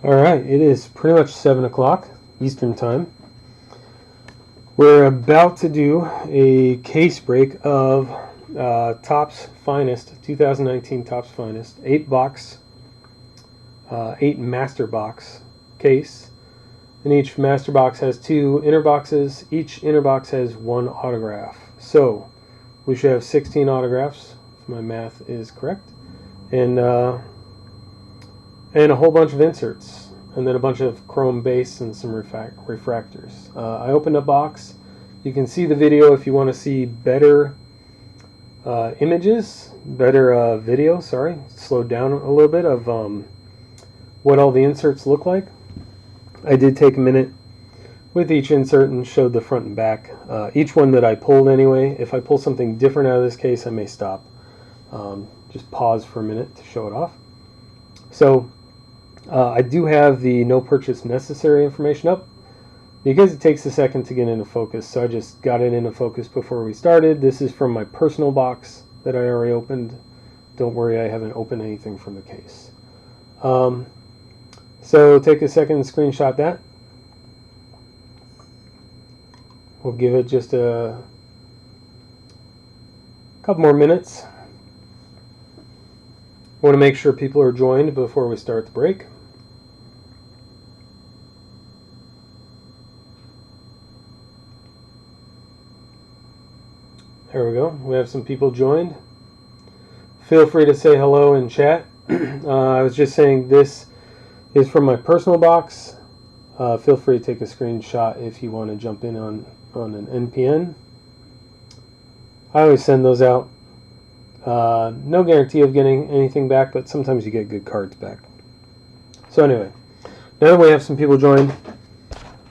Alright, it is pretty much 7 o'clock Eastern Time. We're about to do a case break of Topps Finest, 2019 Topps Finest, 8-box, 8 master box case. And each master box has 2 inner boxes. Each inner box has 1 autograph. So we should have 16 autographs, if my math is correct. And a whole bunch of inserts, and then a bunch of chrome base and some refractors. I opened a box. You can see the video if you want to see better images, better video, sorry, slowed down a little bit of what all the inserts look like. I did take a minute with each insert and showed the front and back. Each one that I pulled anyway. If I pull something different out of this case, I may stop. Just pause for a minute to show it off. So I do have the no purchase necessary information up because it takes a second to get into focus. So I just got it into focus before we started. This is from my personal box that I already opened. Don't worry, I haven't opened anything from the case. So take a second and screenshot that. We'll give it just a couple more minutes. Want to make sure people are joined before we start the break. There we go. We have some people joined. Feel free to say hello in chat. I was just saying this is from my personal box. Feel free to take a screenshot if you want to jump in on an NPN. I always send those out. No guarantee of getting anything back, but sometimes you get good cards back. So anyway, now that we have some people joined,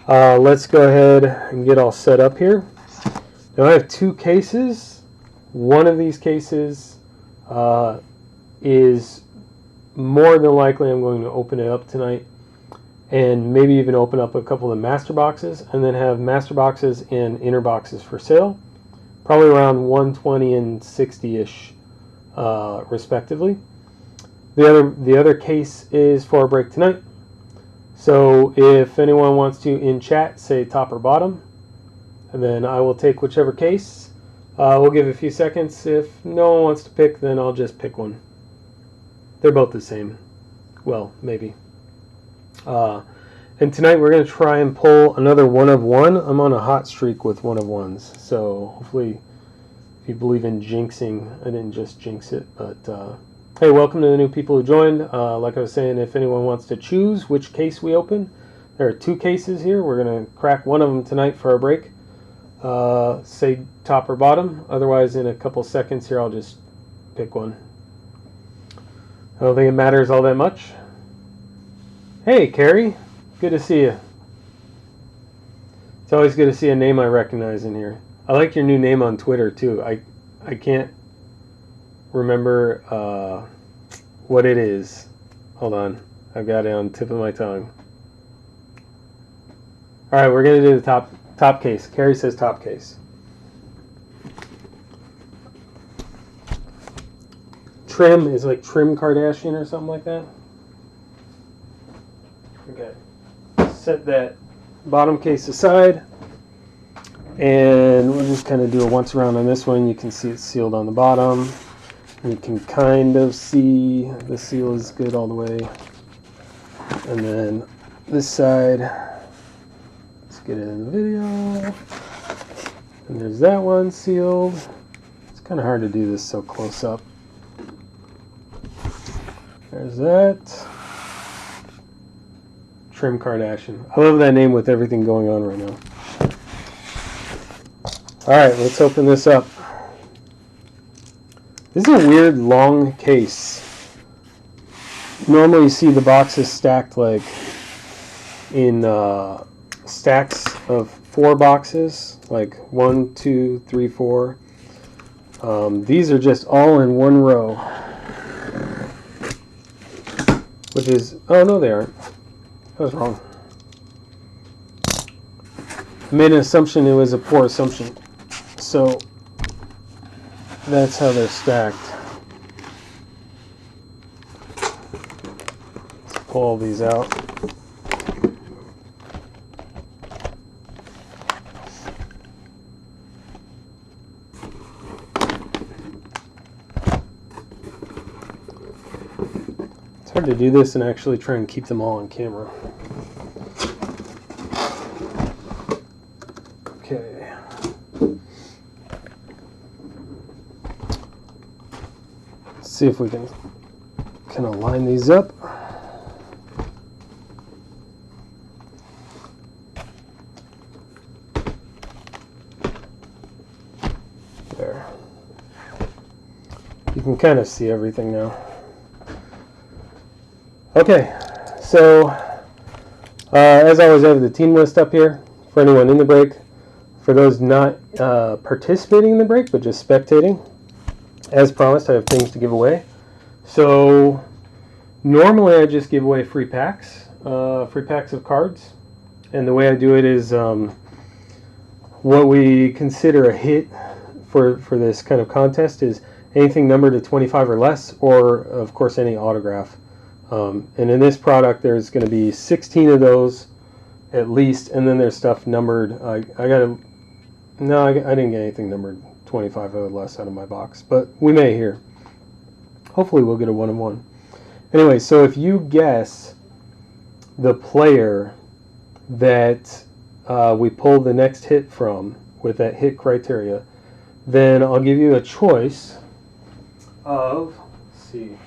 let's go ahead and get all set up here. Now I have 2 cases. One of these cases is more than likely I'm going to open it up tonight and maybe even open up a couple of master boxes and then have master boxes and inner boxes for sale, probably around 120 and 60-ish respectively. The other case is for a break tonight. So if anyone wants to in chat say top or bottom, and then I will take whichever case. We'll give a few seconds. If no one wants to pick, then I'll just pick one. They're both the same. Well, maybe. And tonight we're going to try and pull another 1 of 1. I'm on a hot streak with 1 of 1s. So hopefully, if you believe in jinxing, I didn't just jinx it. But hey, welcome to the new people who joined. Like I was saying, if anyone wants to choose which case we open, there are 2 cases here. We're going to crack one of them tonight for our break. Say top or bottom. Otherwise, in a couple seconds here, I'll just pick one. I don't think it matters all that much. Hey, Carrie. Good to see you. It's always good to see a name I recognize in here. I like your new name on Twitter, too. I can't remember what it is. Hold on. I've got it on the tip of my tongue. All right, we're going to do the top case. Carrie says top case. Trim is like Trim Kardashian or something like that. Okay. Set that bottom case aside. And we'll just kind of do a once around on this one. You can see it's sealed on the bottom. You can kind of see the seal is good all the way. And then this side, let's get it in the video. And there's that one sealed. It's kind of hard to do this so close up. There's that. Trim Kardashian. I love that name with everything going on right now. Alright, let's open this up. This is a weird long case. Normally you see the boxes stacked like in stacks of 4 boxes, like 1, 2, 3, 4. These are just all in one row. Which is, oh no they aren't. I was wrong. I made an assumption, it was a poor assumption. So that's how they're stacked. pull all these out. It's hard to do this and actually try and keep them all on camera. Okay. Let's see if we can align these up. There. You can kind of see everything now. Okay, so as always, I have the team list up here for anyone in the break. For those not participating in the break, but just spectating, as promised, I have things to give away. So normally I just give away free packs of cards. And the way I do it is what we consider a hit for this kind of contest is anything numbered to 25 or less, or of course any autograph. And in this product, there's going to be 16 of those at least, and then there's stuff numbered. I didn't get anything numbered 25 or less out of my box, but we may here. Hopefully we'll get a 1-of-1. Anyway, so if you guess the player that we pull the next hit from with that hit criteria, then I'll give you a choice of, let's see,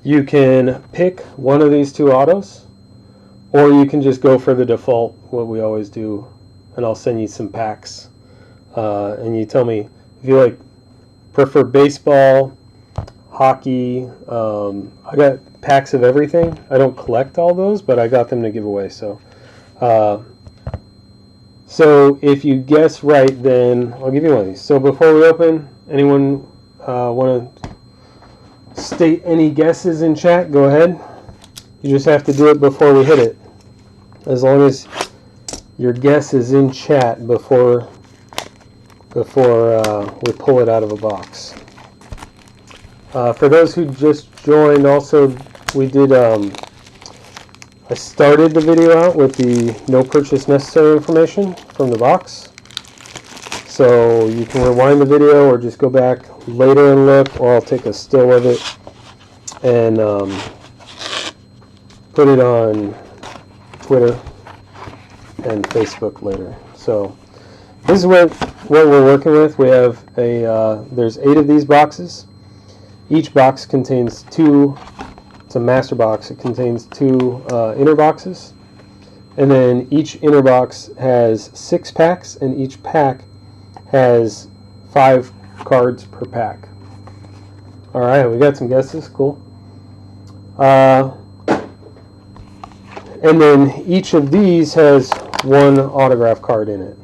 you can pick one of these two autos, or you can just go for the default, what we always do, and I'll send you some packs. And you tell me if you prefer baseball, hockey. I got packs of everything. I don't collect all those, but I got them to give away. So if you guess right, then I'll give you one of these. So before we open, anyone want to state any guesses in chat? Go ahead. You just have to do it before we hit it. As long as your guess is in chat before we pull it out of a box. For those who just joined, also we did. I started the video out with the no purchase necessary information from the box. So you can rewind the video or just go back later and look, or I'll take a still of it and put it on Twitter and Facebook later. So this is what we're working with. We have there's 8 of these boxes. Each box contains 2. It's a master box. It contains 2 inner boxes, and then each inner box has 6 packs, and each pack has 5 cards per pack. All right, we got some guesses. Cool. And then each of these has 1 autograph card in it,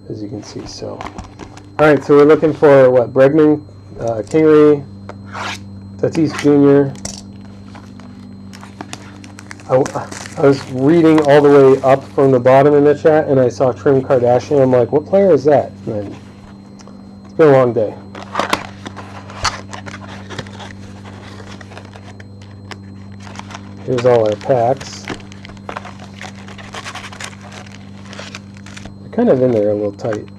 as you can see. So, all right, so we're looking for what? Bregman, Kingery, Tatis Jr. I was reading all the way up from the bottom in the chat, and I saw Trim Kardashian. I'm like, what player is that? And it's been a long day. Here's all our packs. They're kind of in there a little tight.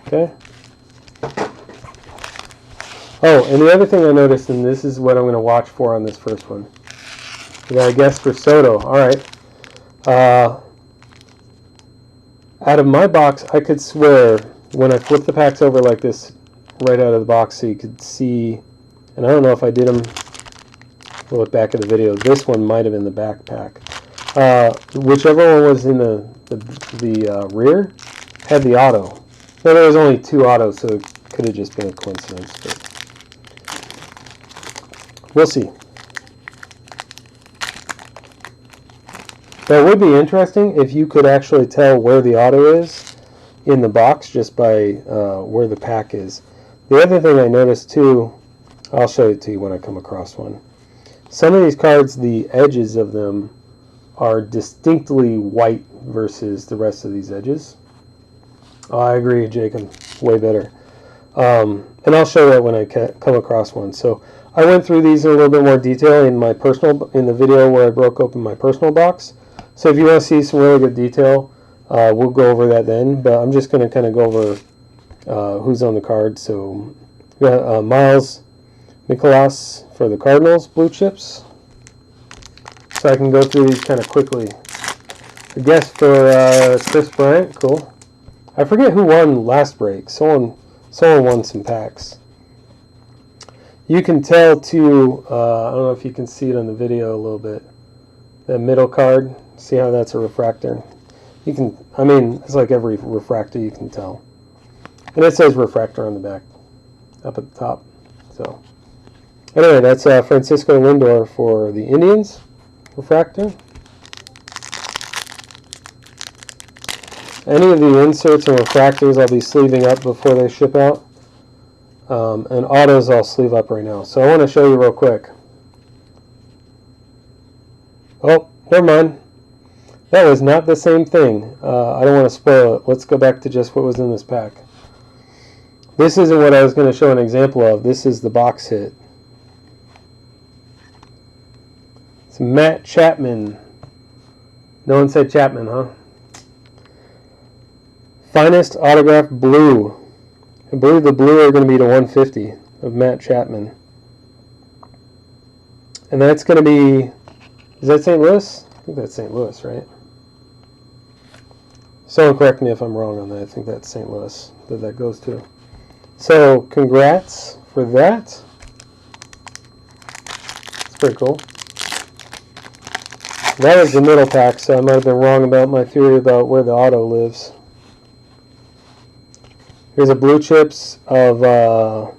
Okay. Oh, and the other thing I noticed, and this is what I'm going to watch for on this first one. We got a guess for Soto. All right. Out of my box, I could swear when I flip the packs over like this, right out of the box, so you could see. And I don't know if I did them. We'll look back at the video. This one might have been the backpack. Whichever one was in the rear had the auto. So there was only 2 autos, so it could have just been a coincidence. But we'll see. That would be interesting if you could actually tell where the auto is in the box just by where the pack is. The other thing I noticed too, I'll show it to you when I come across one. Some of these cards, the edges of them are distinctly white versus the rest of these edges. Oh, I agree, Jacob. Way better. And I'll show that when I come across one. So I went through these in a little bit more detail in the video where I broke open my personal box. So if you want to see some really good detail, we'll go over that then. But I'm just going to kind of go over who's on the card. So we got Miles Mikolas for the Cardinals, blue chips. So I can go through these kind of quickly. A guess for Chris Bryant, cool. I forget who won last break. Someone won some packs. You can tell too, I don't know if you can see it on the video a little bit, that middle card, see how that's a refractor? You can, I mean, it's like every refractor you can tell. And it says refractor on the back, up at the top. So, anyway, that's Francisco Lindor for the Indians, refractor. Any of the inserts and refractors I'll be sleeving up before they ship out. And autos I'll sleeve up right now. So I want to show you real quick. Oh, never mind. That was not the same thing. I don't want to spoil it. Let's go back to just what was in this pack. This isn't what I was going to show an example of. This is the box hit. It's Matt Chapman. No one said Chapman, huh? Finest autograph blue. I believe the blue are going to be to 150 of Matt Chapman. And that's going to be, is that St. Louis? I think that's St. Louis, right? Someone correct me if I'm wrong on that. I think that's St. Louis that goes to. So, congrats for that. It's pretty cool. That was the middle pack, so I might have been wrong about my theory about where the auto lives. Here's a blue chips of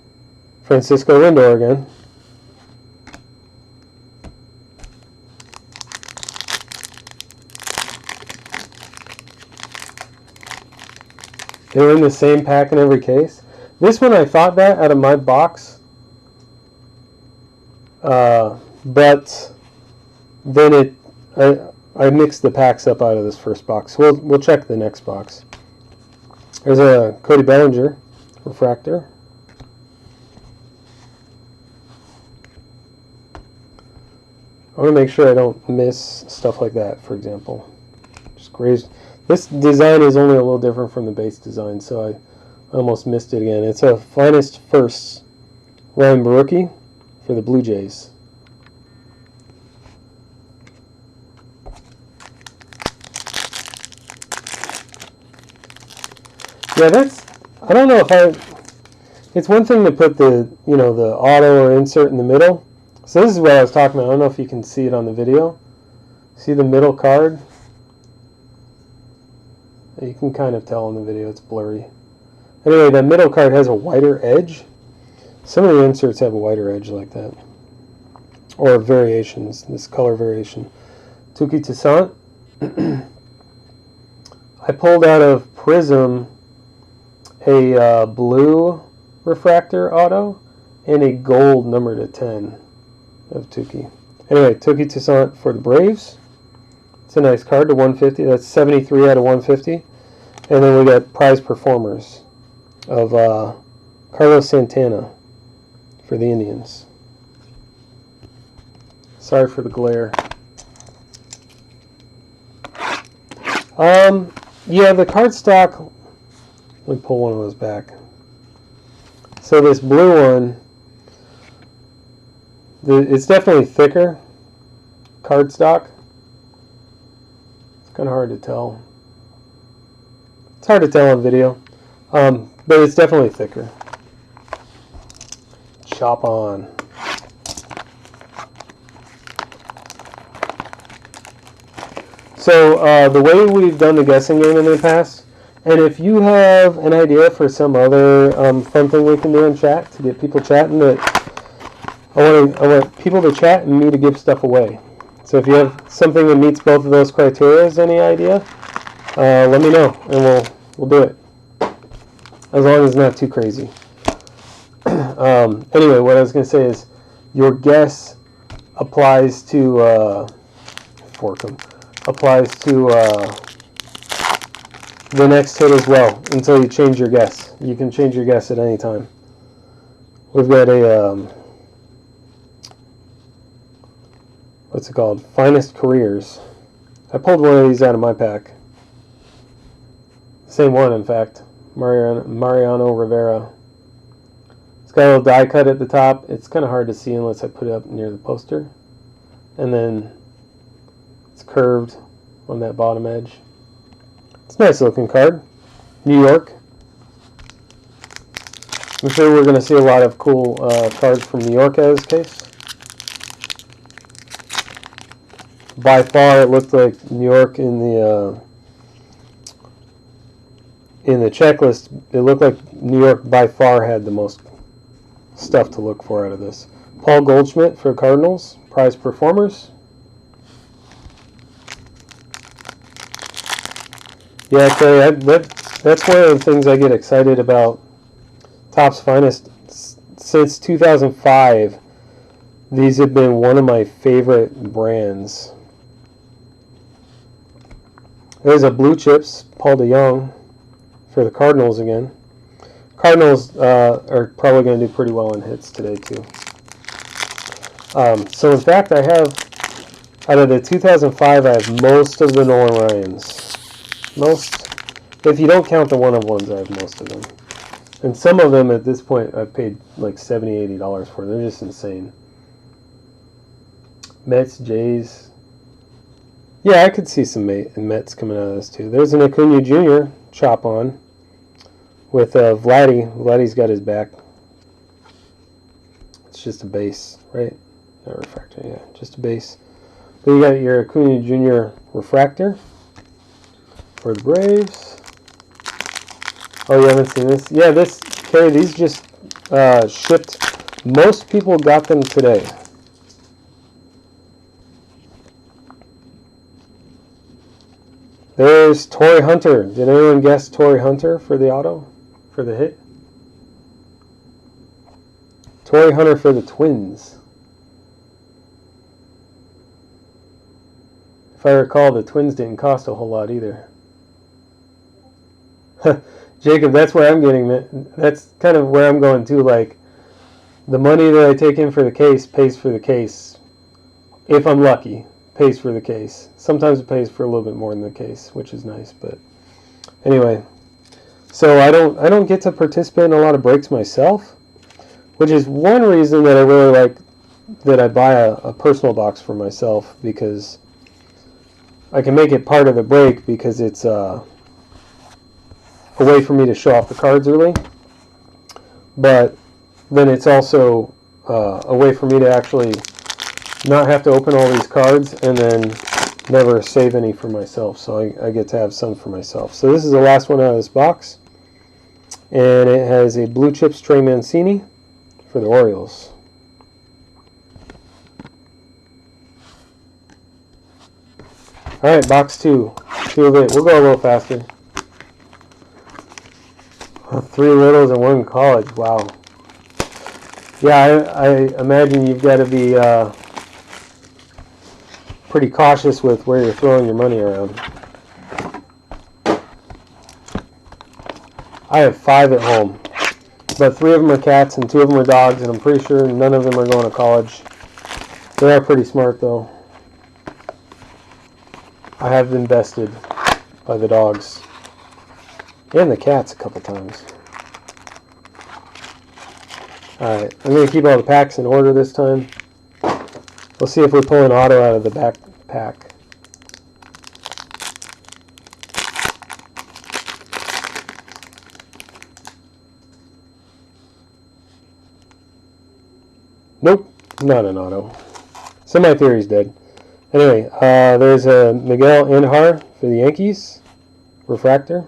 Francisco Lindor again. They were in the same pack in every case. This one I thought that out of my box, but then I mixed the packs up out of this first box. We'll check the next box. There's a Cody Bellinger refractor. I want to make sure I don't miss stuff like that, for example. Just grazed. This design is only a little different from the base design, so I almost missed it again. It's a finest first Ryan Barucki for the Blue Jays. Yeah, I don't know if it's one thing to put the auto or insert in the middle. So this is what I was talking about. I don't know if you can see it on the video. See the middle card? You can kind of tell in the video, it's blurry. Anyway, the middle card has a wider edge. Some of the inserts have a wider edge like that. Or variations, this color variation. Touki Toussaint. I pulled out of Prism a blue refractor auto and a gold number to 10 of Touki. Anyway, Touki Toussaint for the Braves. It's a nice card to 150. That's 73 out of 150. And then we got prize performers of Carlos Santana for the Indians. Sorry for the glare. Yeah, the cardstock. Let me pull one of those back. So this blue one, it's definitely thicker cardstock. It's kind of hard to tell. It's hard to tell on video, but it's definitely thicker. Chop on. So the way we've done the guessing game in the past, and if you have an idea for some other fun thing we can do in chat to get people chatting, that I want people to chat and me to give stuff away. So if you have something that meets both of those criteria, any idea, let me know and we'll do it. As long as it's not too crazy. Anyway, what I was going to say is your guess applies to the next hit as well until you change your guess. You can change your guess at any time. We've got a what's it called? Finest Careers. I pulled one of these out of my pack. Same one, in fact. Mariano Rivera. It's got a little die cut at the top. It's kind of hard to see unless I put it up near the poster. And then it's curved on that bottom edge. It's a nice looking card. New York. I'm sure we're going to see a lot of cool cards from New York out of this case. By far, it looked like New York in the checklist. It looked like New York by far had the most stuff to look for out of this. Paul Goldschmidt for Cardinals, prize performers. Yeah, Terry, that's one of the things I get excited about Topps Finest. Since 2005, these have been one of my favorite brands. There's a Blue Chips, Paul DeYoung, for the Cardinals again. Cardinals are probably going to do pretty well in hits today, too. So, in fact, I have, out of the 2005, I have most of the Nolan Ryans. Most, if you don't count the one-of-ones, I have most of them. And some of them, at this point, I've paid like $70, $80 for. They're just insane. Mets, Jays. Yeah, I could see some Mets coming out of this too. There's an Acuna Jr. chop on with Vladdy. Vladdy's got his back. It's just a base, right? Not refractor, yeah, just a base. Then you got your Acuna Jr. refractor for the Braves. Oh, you haven't seen this? Yeah, Kerry, these just shipped. Most people got them today. There's Torrey Hunter. Did anyone guess Torrey Hunter for the auto? For the hit? Torrey Hunter for the Twins. If I recall, the Twins didn't cost a whole lot either. Jacob, that's where I'm getting. That's kind of where I'm going too. Like, the money that I take in for the case pays for the case. If I'm lucky. Pays for the case. Sometimes it pays for a little bit more than the case, which is nice. But anyway, so I don't get to participate in a lot of breaks myself, which is one reason that I really like that I buy a personal box for myself, because I can make it part of the break, because it's a way for me to show off the cards early. But then it's also a way for me to actually not have to open all these cards and then never save any for myself. So I get to have some for myself. So this is the last one out of this box. And it has a Blue Chips Trey Mancini for the Orioles. Alright, box 2. 2 of it. We'll go a little faster. 3 littles and 1 college. Wow. Yeah, I imagine you've got to be pretty cautious with where you're throwing your money around. I have 5 at home, but 3 of them are cats and 2 of them are dogs, and I'm pretty sure none of them are going to college. They are pretty smart, though. I have been bested by the dogs and the cats a couple times. Alright, I'm going to keep all the packs in order this time. We'll see if we pull an auto out of the back pack. Nope, not an auto. So my theory's dead. Anyway, there's a Miguel Andujar for the Yankees. Refractor.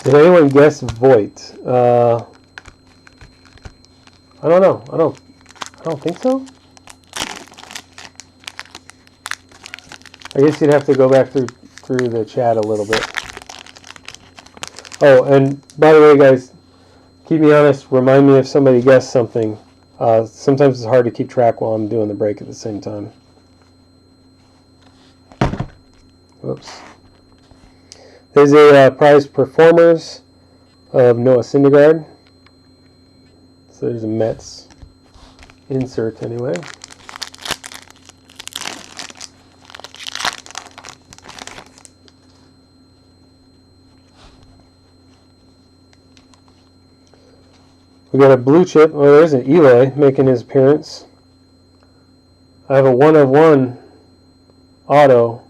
Did anyone guess Voit? I don't know. I don't think so. I guess you'd have to go back through the chat a little bit. Oh, and by the way, guys, keep me honest. Remind me if somebody guessed something. Sometimes it's hard to keep track while I'm doing the break at the same time. Whoops. There's a prize performers of Noah Syndergaard. So there's a Mets insert anyway. We got a blue chip. Oh, there's an Eloy making his appearance. I have a 1/1 auto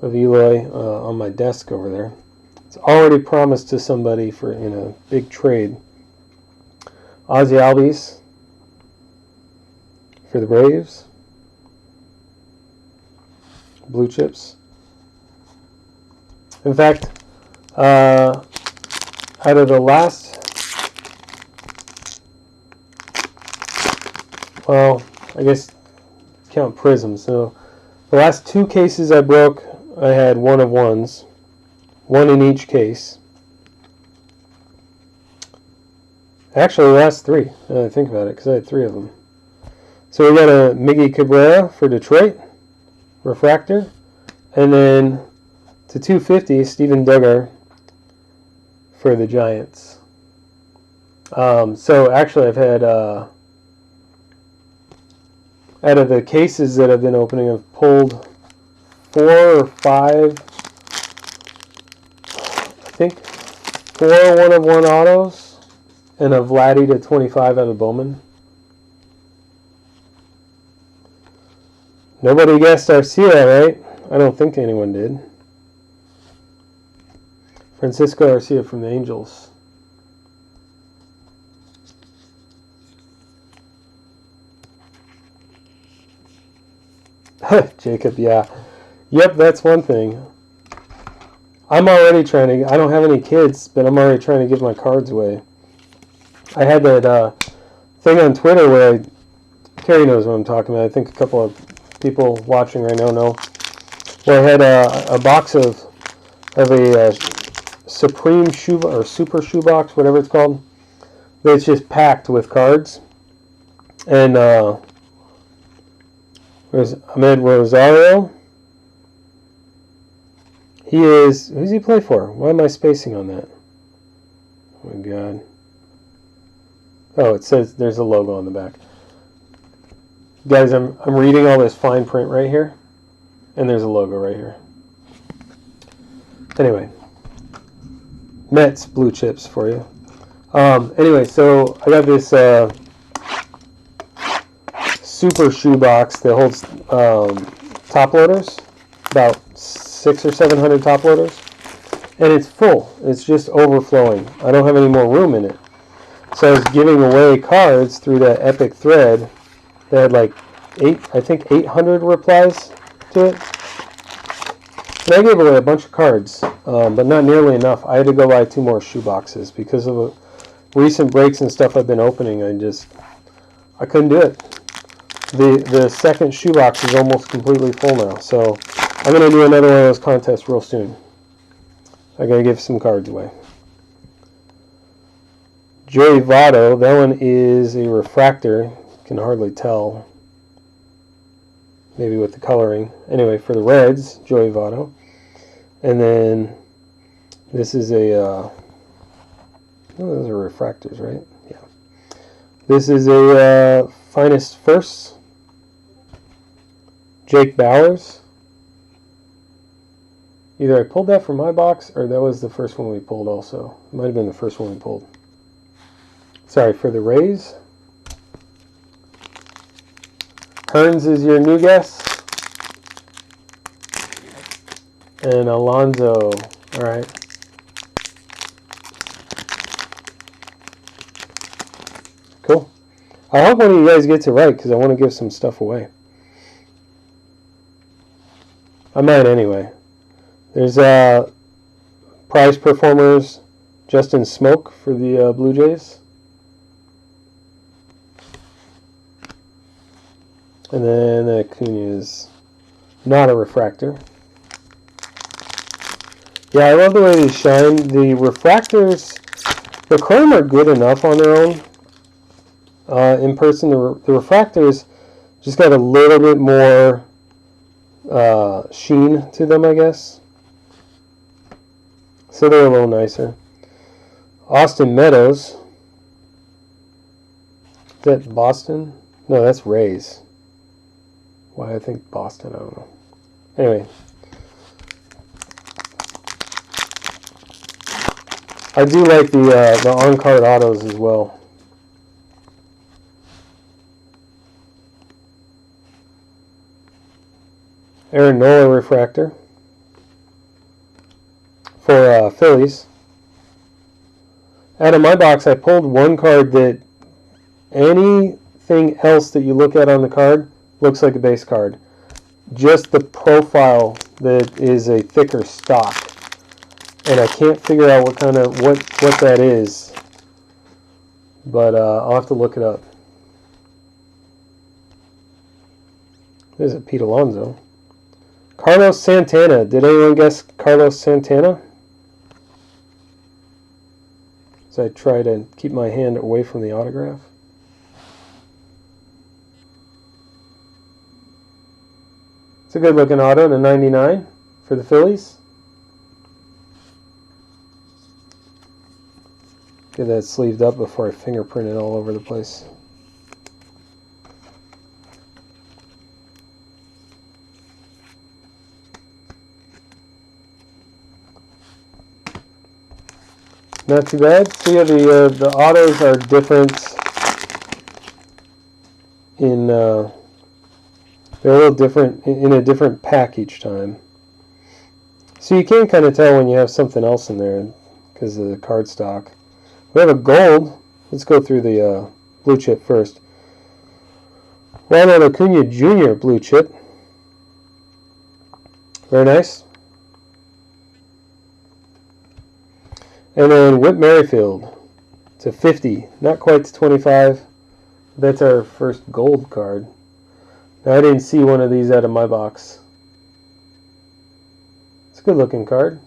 of Eloy on my desk over there. It's already promised to somebody for in a big trade. Ozzie Albies for the Braves. Blue chips. In fact, out of the last, well, I guess count prisms. So the last 2 cases I broke, I had 1/1s, 1 in each case. Actually, the last 3, now that I think about it, because I had 3 of them. So we got a Miggy Cabrera for Detroit, refractor, and then to 250, Steven Duggar for the Giants. So actually, I've had out of the cases that I've been opening, I've pulled 4 or 5, I think 4 1/1 autos, and a Vladdy to 25 out of Bowman. Nobody guessed Arcia, right? I don't think anyone did. Francisco Arcia from the Angels. Jacob, yeah. Yep, that's one thing. I'm already trying to, I don't have any kids, but I'm already trying to give my cards away. I had that thing on Twitter where Carrie knows what I'm talking about. I think a couple of people watching right now know. Where I had a box of a Supreme shoe or Super shoebox, whatever it's called. That's just packed with cards. And there's Ahmed Rosario. He is, who does he play for? Why am I spacing on that? Oh my god. Oh, it says there's a logo on the back. Guys, I'm reading all this fine print right here, and there's a logo right here. Anyway, Mets blue chips for you. Anyway, so I got this super shoebox that holds top loaders, about 600 or 700 top loaders, and it's full. It's just overflowing. I don't have any more room in it. So I was giving away cards through that epic thread. They had like 800 replies to it. And I gave away a bunch of cards, but not nearly enough. I had to go buy 2 more shoe boxes because of recent breaks and stuff I've been opening. I couldn't do it. The second shoe box is almost completely full now, so I'm going to do another one of those contests real soon. I got to give some cards away. Joey Votto, that one is a refractor. You can hardly tell. Maybe with the coloring. Anyway, for the Reds, Joey Votto. And then this is a, oh, those are refractors, right? Yeah. This is a finest first. Jake Bowers. Either I pulled that from my box or that was the first one we pulled also. It might have been the first one we pulled. Sorry, for the Rays. Hearns is your new guess. And Alonso. All right. Cool. I hope one of you guys gets it right because I want to give some stuff away. I might anyway. There's prize performers Justin Smoke for the Blue Jays. And then Acuna is not a refractor. Yeah, I love the way these shine. The refractors, the chrome are good enough on their own. In person, the refractors just got a little bit more sheen to them, I guess. So they're a little nicer. Austin Meadows. Is that Boston? No, that's Rays. Why I think Boston, I don't know. Anyway. I do like the on-card autos as well. Aaron Nola refractor for Phillies. Out of my box, I pulled one card that anything else that you look at on the card looks like a base card. Just the profile that is a thicker stock. And I can't figure out what that is. But I'll have to look it up. There's a Pete Alonso. Carlos Santana. Did anyone guess Carlos Santana? As I try to keep my hand away from the autograph. It's a good looking auto, the 99 for the Phillies. Get that sleeved up before I fingerprint it all over the place. Not too bad. See, the autos are different in they're a little different in a different pack each time. So you can kind of tell when you have something else in there because of the card stock. We have a gold. Let's go through the blue chip first. Ronald Acuna Jr. blue chip. Very nice. And then Whit Merrifield to 50. Not quite to 25. That's our first gold card. Now, I didn't see one of these out of my box. It's a good looking card.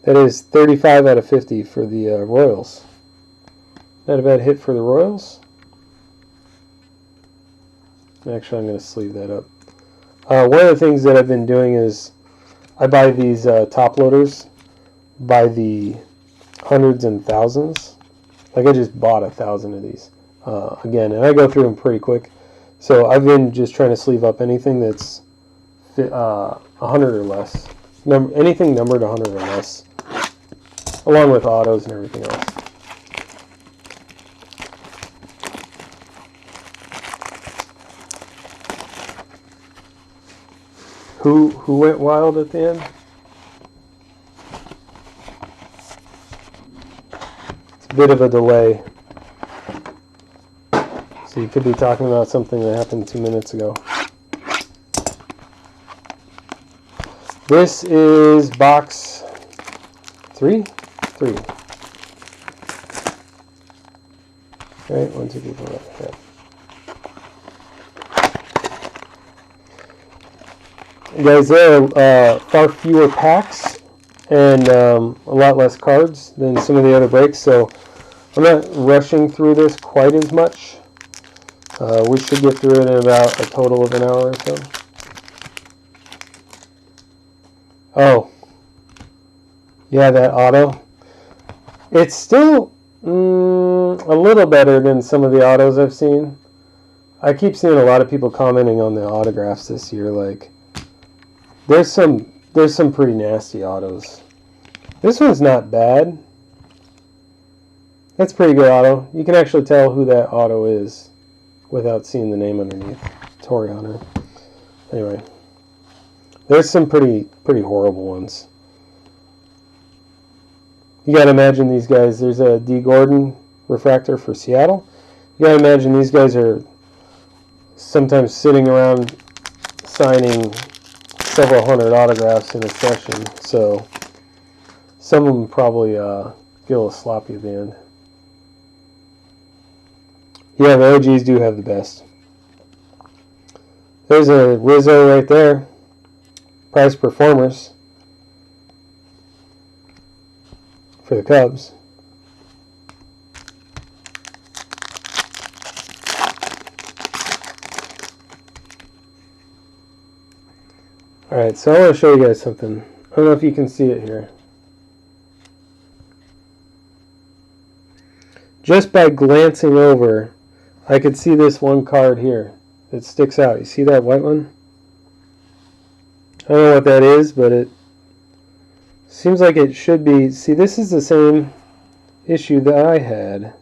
That is 35 out of 50 for the Royals. Not a bad hit for the Royals. Actually, I'm going to sleeve that up. One of the things that I've been doing is I buy these top loaders by the hundreds and thousands. Like I just bought 1,000 of these. Again, and I go through them pretty quick. So I've been just trying to sleeve up anything that's 100 or less. Anything numbered 100 or less. Along with autos and everything else. Who went wild at the end? It's a bit of a delay. So you could be talking about something that happened 2 minutes ago. This is box 3? 3. Right, 1, 2, 3, 4, 5. Yeah. Guys, there are far fewer packs and a lot less cards than some of the other breaks, so I'm not rushing through this quite as much. We should get through it in about a total of an hour or so. Oh, yeah, that auto. It's still a little better than some of the autos I've seen. I keep seeing a lot of people commenting on the autographs this year. Like, there's some pretty nasty autos. This one's not bad. That's a pretty good auto. You can actually tell who that auto is without seeing the name underneath. Torrey Hunter. Anyway, there's some pretty horrible ones. You gotta imagine these guys. There's a D. Gordon refractor for Seattle. You gotta imagine these guys are sometimes sitting around signing several hundred autographs in a session. So some of them probably get a little sloppy at the end. Yeah, the OGs do have the best. There's a Rizzo right there. Prize Performers for the Cubs. Alright, so I want to show you guys something. I don't know if you can see it here. just by glancing over, I could see this one card here that sticks out. You see that white one? I don't know what that is, but it seems like it should be. See, this is the same issue that I had.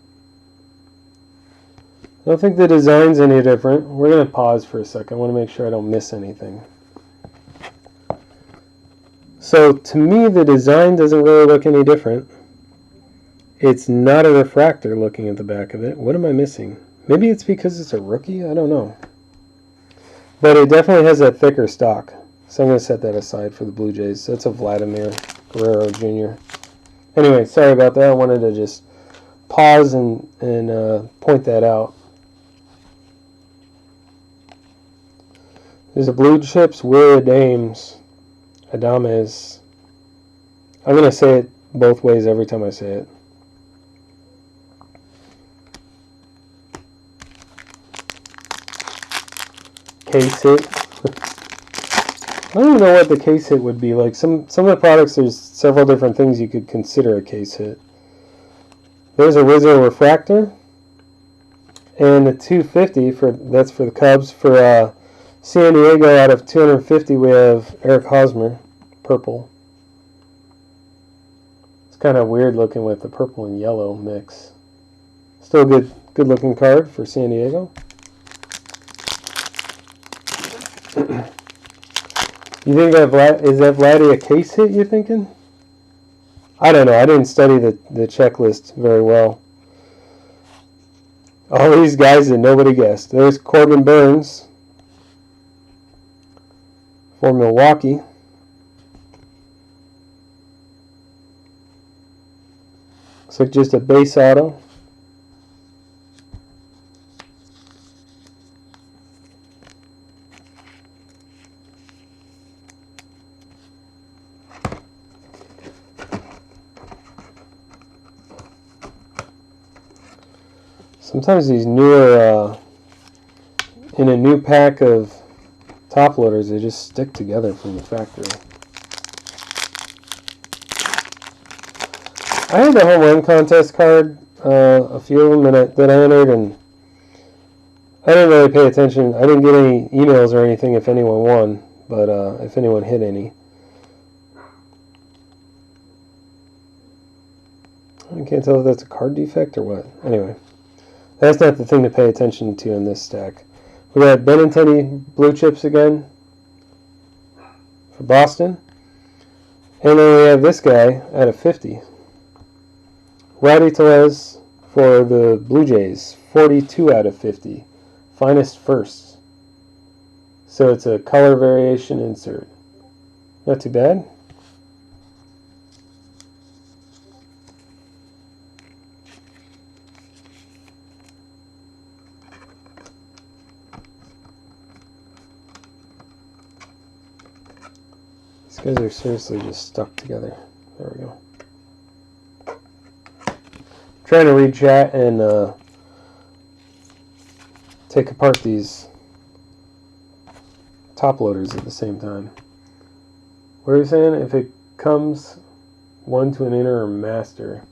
I don't think the design's any different. We're going to pause for a second. I want to make sure I don't miss anything. So to me, the design doesn't really look any different. It's not a refractor looking at the back of it. What am I missing? Maybe it's because it's a rookie? I don't know. But it definitely has that thicker stock. So I'm going to set that aside for the Blue Jays. That's a Vladimir Guerrero Jr. Anyway, sorry about that. I wanted to just pause and point that out. There's a Blue Chips Will Adames. Adames. I'm going to say it both ways every time I say it. Case hit. I don't even know what the case hit would be. Like some of the products, there's several different things you could consider a case hit. There's a Rizzo refractor, and a 250 that's for the Cubs. For San Diego, out of 250, we have Eric Hosmer, purple. It's kind of weird looking with the purple and yellow mix. Still a good looking card for San Diego. You think is that Vladdy a case hit, you're thinking? I don't know. I didn't study the checklist very well. All these guys that nobody guessed. There's Corbin Burns for Milwaukee. Looks like just a base auto. Sometimes these newer, in a new pack of top loaders, they just stick together from the factory. I had the home run contest card, a few of them that I entered, and I didn't really pay attention. I didn't get any emails or anything if anyone won, but if anyone hit any. I can't tell if that's a card defect or what. Anyway. That's not the thing to pay attention to in this stack. We got Benintendi Blue Chips again for Boston. And then we have this guy out of 50. Rowdy Tellez for the Blue Jays. 42 out of 50. Finest first. So it's a color variation insert. Not too bad. These guys are seriously just stuck together. There we go. Trying to read chat and take apart these top loaders at the same time. What are you saying? If it comes one to an inner or master.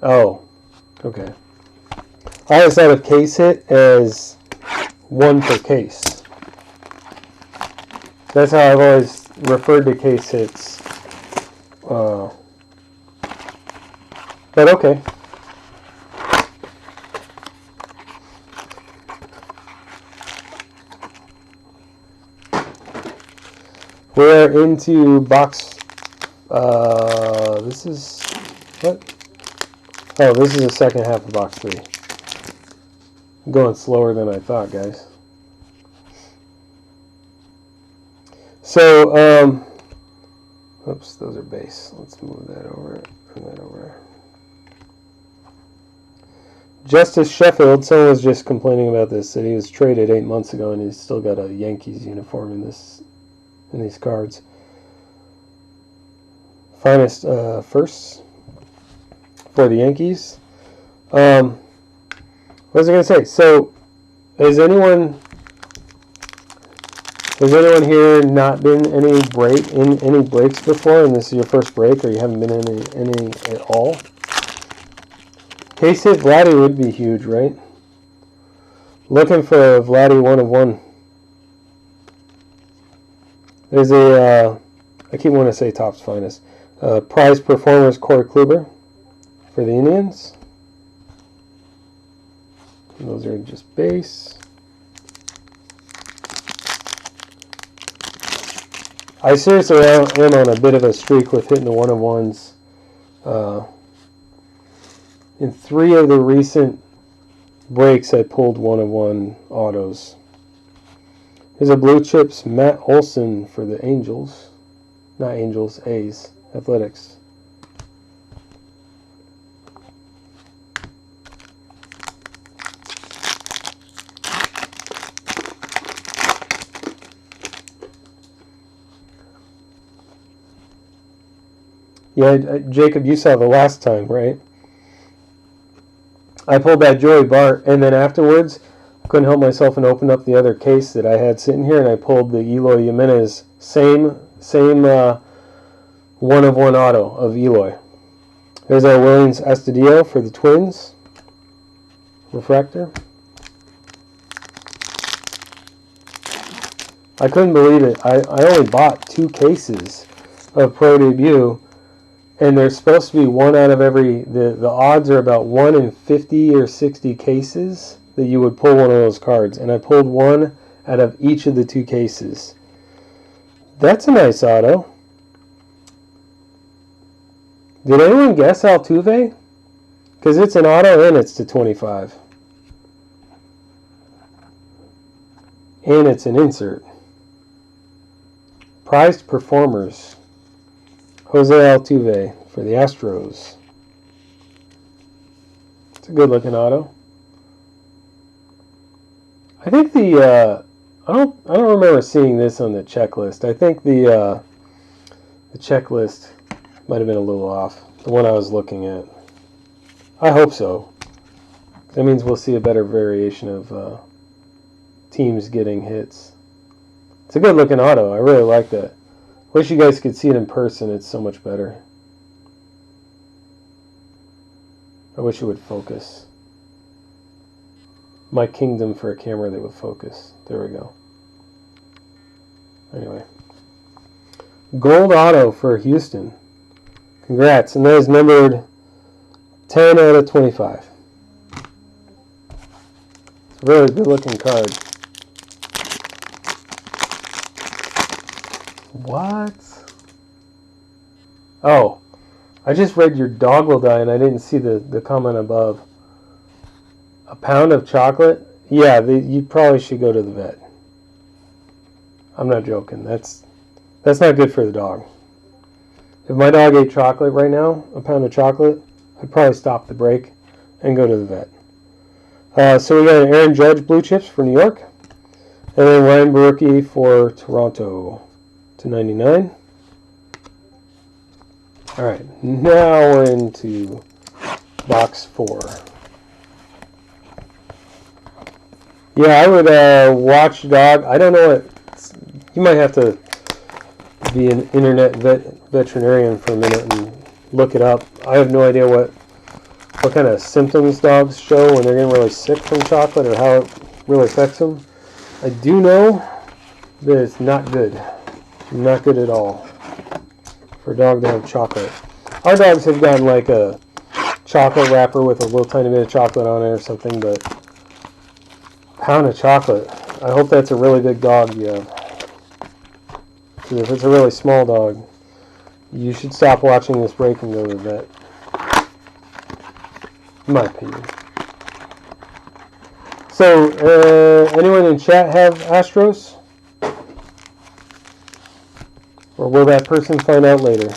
Oh, okay. I always thought of case hit as one per case. That's how I've always referred to case hits. But okay. We're into box. This is what? Oh, this is the second half of box 3. I'm going slower than I thought, guys. So, oops, those are base. Let's move that over and that over. Justice Sheffield, someone was just complaining about this, that he was traded 8 months ago and he's still got a Yankees uniform in these cards. Finest firsts for the Yankees. What was I going to say? So, has anyone here not been in any breaks before, and this is your first break, or you haven't been in any at all? Case hit Vladdy would be huge, right? Looking for a Vladdy 1 of 1. There's a, I keep wanting to say Topps Finest. Prize Performers Corey Kluber for the Indians. And those are just base. I seriously am on a bit of a streak with hitting the 1 of 1s. In 3 of the recent breaks, I pulled 1 of 1 autos. Here's a Blue Chips Matt Olson for the Angels. Not Angels, A's. Athletics. Yeah, Jacob, you saw the last time, right? I pulled that Joey Bart, and then afterwards, I couldn't help myself and opened up the other case that I had sitting here, and I pulled the Eloy Jimenez, same 1 of 1 auto of Eloy. There's our Williams Astudillo for the Twins. Refractor. I couldn't believe it. I only bought 2 cases of Pro Debut, and there's supposed to be 1 out of every, the odds are about 1 in 50 or 60 cases that you would pull 1 of those cards. And I pulled 1 out of each of the 2 cases. That's a nice auto. Did anyone guess Altuve? Because it's an auto and it's to 25. And it's an insert. Prized Performers. Jose Altuve for the Astros. It's a good looking auto. I think the I don't remember seeing this on the checklist. I think the checklist might have been a little off. The one I was looking at. I hope so. That means we'll see a better variation of teams getting hits. It's a good looking auto. I really like that. Wish you guys could see it in person. It's so much better. I wish it would focus. My kingdom for a camera that would focus. There we go. Anyway. Gold auto for Houston. Congrats. And that is numbered 10 out of 25. It's a really good looking card. What? Oh, I just read your dog will die and I didn't see the comment above. A pound of chocolate? Yeah, you probably should go to the vet. I'm not joking. That's not good for the dog. If my dog ate chocolate right now, a pound of chocolate, I'd probably stop the break and go to the vet. So we got an Aaron Judge Blue Chips for New York. And then Ryan Barucki for Toronto to 99. All right, now we're into box 4. Yeah, I would watch dog. I don't know what. You might have to be an internet veterinarian for a minute and look it up. I have no idea what kind of symptoms dogs show when they're getting really sick from chocolate or how it really affects them. I do know that it's not good. Not good at all for a dog to have chocolate. Our dogs have gotten like a chocolate wrapper with a little tiny bit of chocolate on it or something, but pound of chocolate. I hope that's a really big dog you have. Because if it's a really small dog, you should stop watching this break and go to the vet. In my opinion. So, anyone in chat have Astros? Or will that person find out later?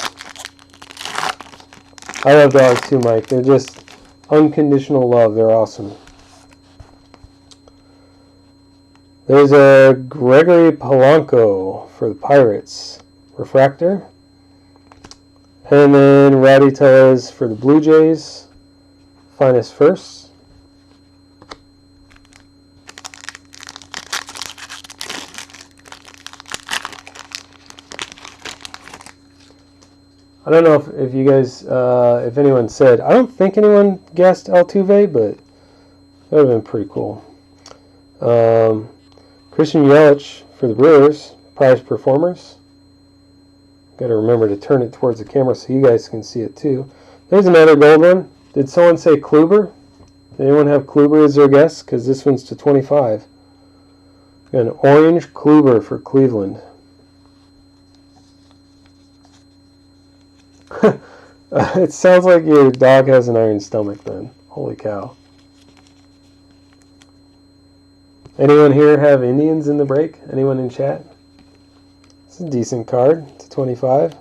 I love dogs too, Mike. They're just unconditional love. They're awesome. There's a Gregory Polanco for the Pirates. Refractor. And then Rowdy Tellez for the Blue Jays. Finest first. I don't know if you guys, if anyone said, I don't think anyone guessed Altuve, but that would have been pretty cool. Christian Yelich for the Brewers, prize performers. Got to remember to turn it towards the camera so you guys can see it too. There's another gold one. Did someone say Kluber? Did anyone have Kluber as their guess? Because this one's to 25. Got an orange Kluber for Cleveland. It sounds like your dog has an iron stomach then. Holy cow. Anyone here have Indians in the break? Anyone in chat? It's a decent card. It's a 25.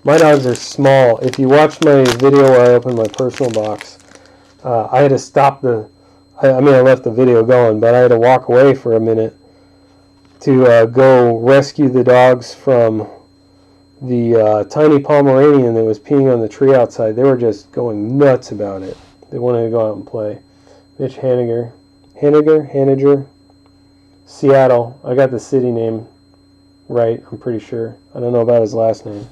My dogs are small. If you watched my video where I opened my personal box, I had to stop the... I left the video going, but I had to walk away for a minute to go rescue the dogs from the tiny Pomeranian that was peeing on the tree outside. They were just going nuts about it. They wanted to go out and play. Mitch Haniger, Seattle. I got the city name right, I'm pretty sure. I don't know about his last name.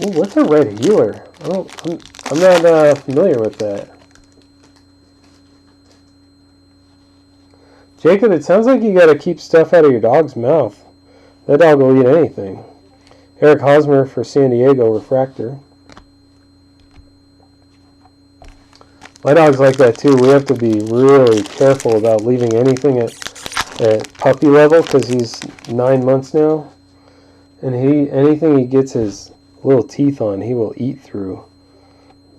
Ooh, what's a red healer? I'm not familiar with that. Jacob, it sounds like you got to keep stuff out of your dog's mouth. That dog will eat anything. Eric Hosmer for San Diego, refractor. My dog's like that too. We have to be really careful about leaving anything at puppy level because he's 9 months now. And anything he gets his little teeth on, he will eat through.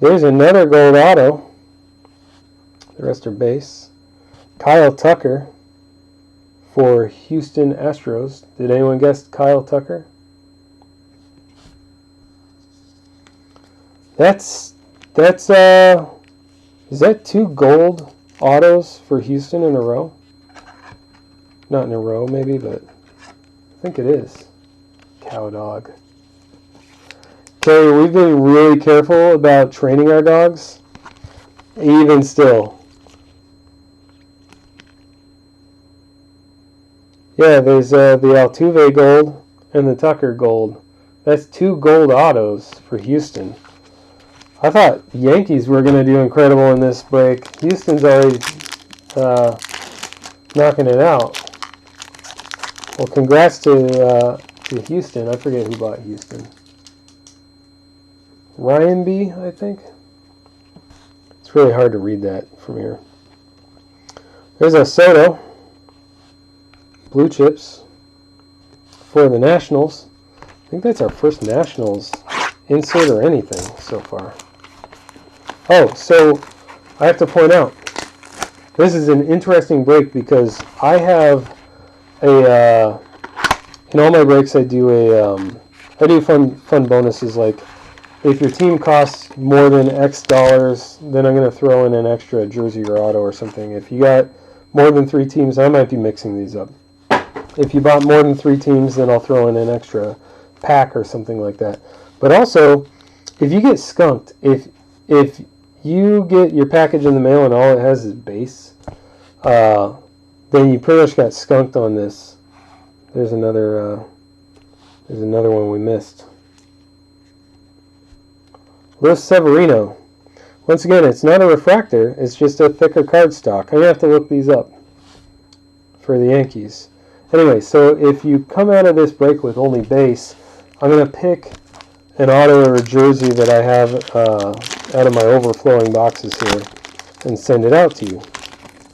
There's another gold auto. The rest are base. Kyle Tucker for Houston Astros. Did anyone guess Kyle Tucker? Is that 2 gold autos for Houston in a row? Not in a row, maybe, but I think it is. Cow dog. Okay, we've been really careful about training our dogs, even still. Yeah, there's the Altuve gold and the Tucker gold. That's 2 gold autos for Houston. I thought Yankees were going to do incredible in this break. Houston's already knocking it out. Well, congrats to Houston. I forget who bought Houston. Ryan B, I think. It's really hard to read that from here. There's a Soto. Blue chips for the Nationals. I think that's our first Nationals insert or anything so far. Oh, so I have to point out, this is an interesting break because I have a, in all my breaks I do I do fun bonuses like if your team costs more than X dollars, then I'm going to throw in an extra jersey or auto or something. If you got more than 3 teams, I might be mixing these up. If you bought more than 3 teams, then I'll throw in an extra pack or something like that. But also, if you get skunked, if you get your package in the mail and all it has is base, then you pretty much got skunked on this. There's another one we missed. Luis Severino. Once again, it's not a refractor. It's just a thicker cardstock. I'm going to have to look these up for the Yankees. Anyway, so if you come out of this break with only base, I'm going to pick an auto or a jersey that I have out of my overflowing boxes here and send it out to you.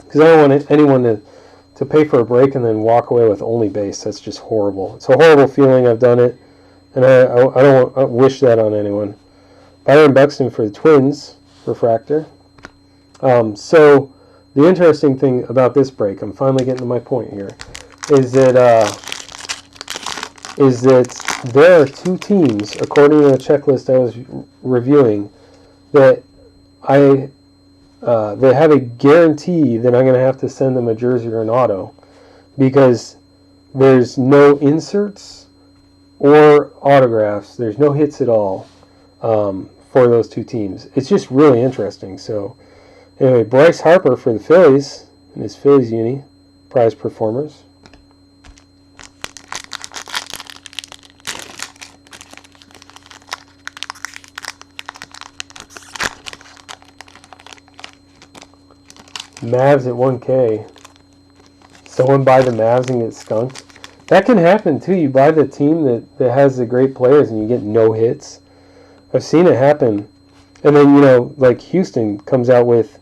Because I don't want anyone to pay for a break and then walk away with only base. That's just horrible. It's a horrible feeling. I've done it, and I don't wish that on anyone. Byron Buxton for the Twins, refractor. So the interesting thing about this break, I'm finally getting to my point here, is that there are 2 teams, according to the checklist I was reviewing, that they have a guarantee that I'm going to have to send them a jersey or an auto because there's no inserts or autographs. There's no hits at all for those two teams. It's just really interesting. So anyway, Bryce Harper for the Phillies in his Phillies uni, prize performers. Mavs at 1K. Someone buy the Mavs and get skunked. That can happen too. You buy the team that has the great players and you get no hits. I've seen it happen. And then, you know, like Houston comes out with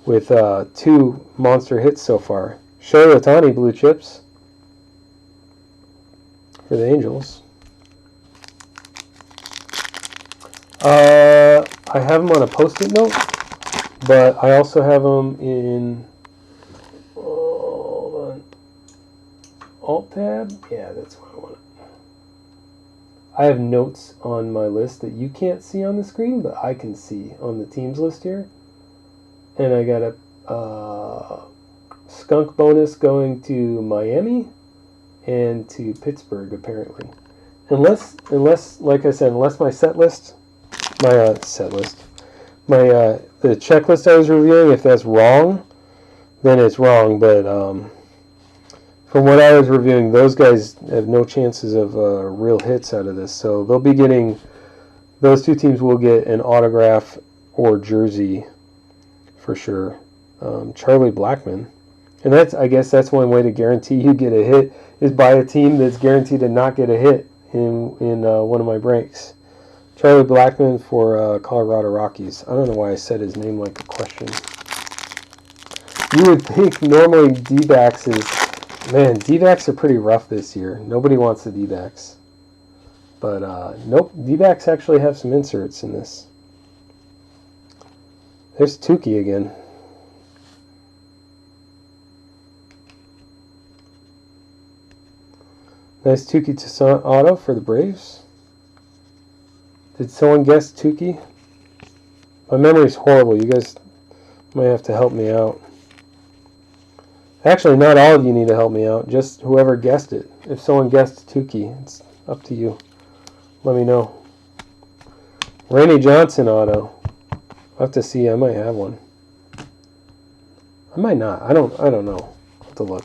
2 monster hits so far. Shohei Ohtani blue chips for the Angels. I have them on a post-it note, but I also have them in Alt tab. Yeah, that's what I want. I have notes on my list that you can't see on the screen, but I can see on the teams list here. And I got a skunk bonus going to Miami and to Pittsburgh, apparently. Unless, like I said, unless my set list, the checklist I was reviewing, if that's wrong, then it's wrong. But from what I was reviewing, those guys have no chances of real hits out of this. So they'll be getting, those two teams will get an autograph or jersey for sure. Charlie Blackmon. And that's, I guess that's one way to guarantee you get a hit is buy a team that's guaranteed to not get a hit in one of my breaks. Charlie Blackmon for Colorado Rockies. I don't know why I said his name like a question. You would think normally D-backs is... Man, D-backs are pretty rough this year. Nobody wants the D-backs. But, nope, D-backs actually have some inserts in this. There's Tukey again. Nice Tukey Toussaint auto for the Braves. Did someone guess Tukey? My memory's horrible. You guys might have to help me out. Actually, not all of you need to help me out. Just whoever guessed it. If someone guessed Tukey, it's up to you. Let me know. Randy Johnson auto. I'll have to see. I might have one. I might not. I don't know. I'll have to look.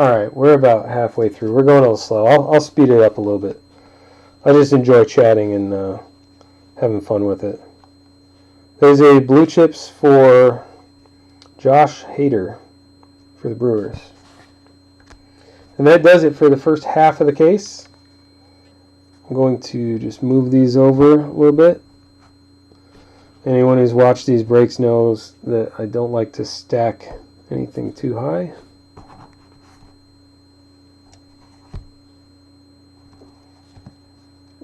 Alright, we're about halfway through. We're going a little slow. I'll speed it up a little bit. I just enjoy chatting and having fun with it. There's a blue chips for Josh Hader for the Brewers. And that does it for the first half of the case. I'm going to just move these over a little bit. Anyone who's watched these breaks knows that I don't like to stack anything too high.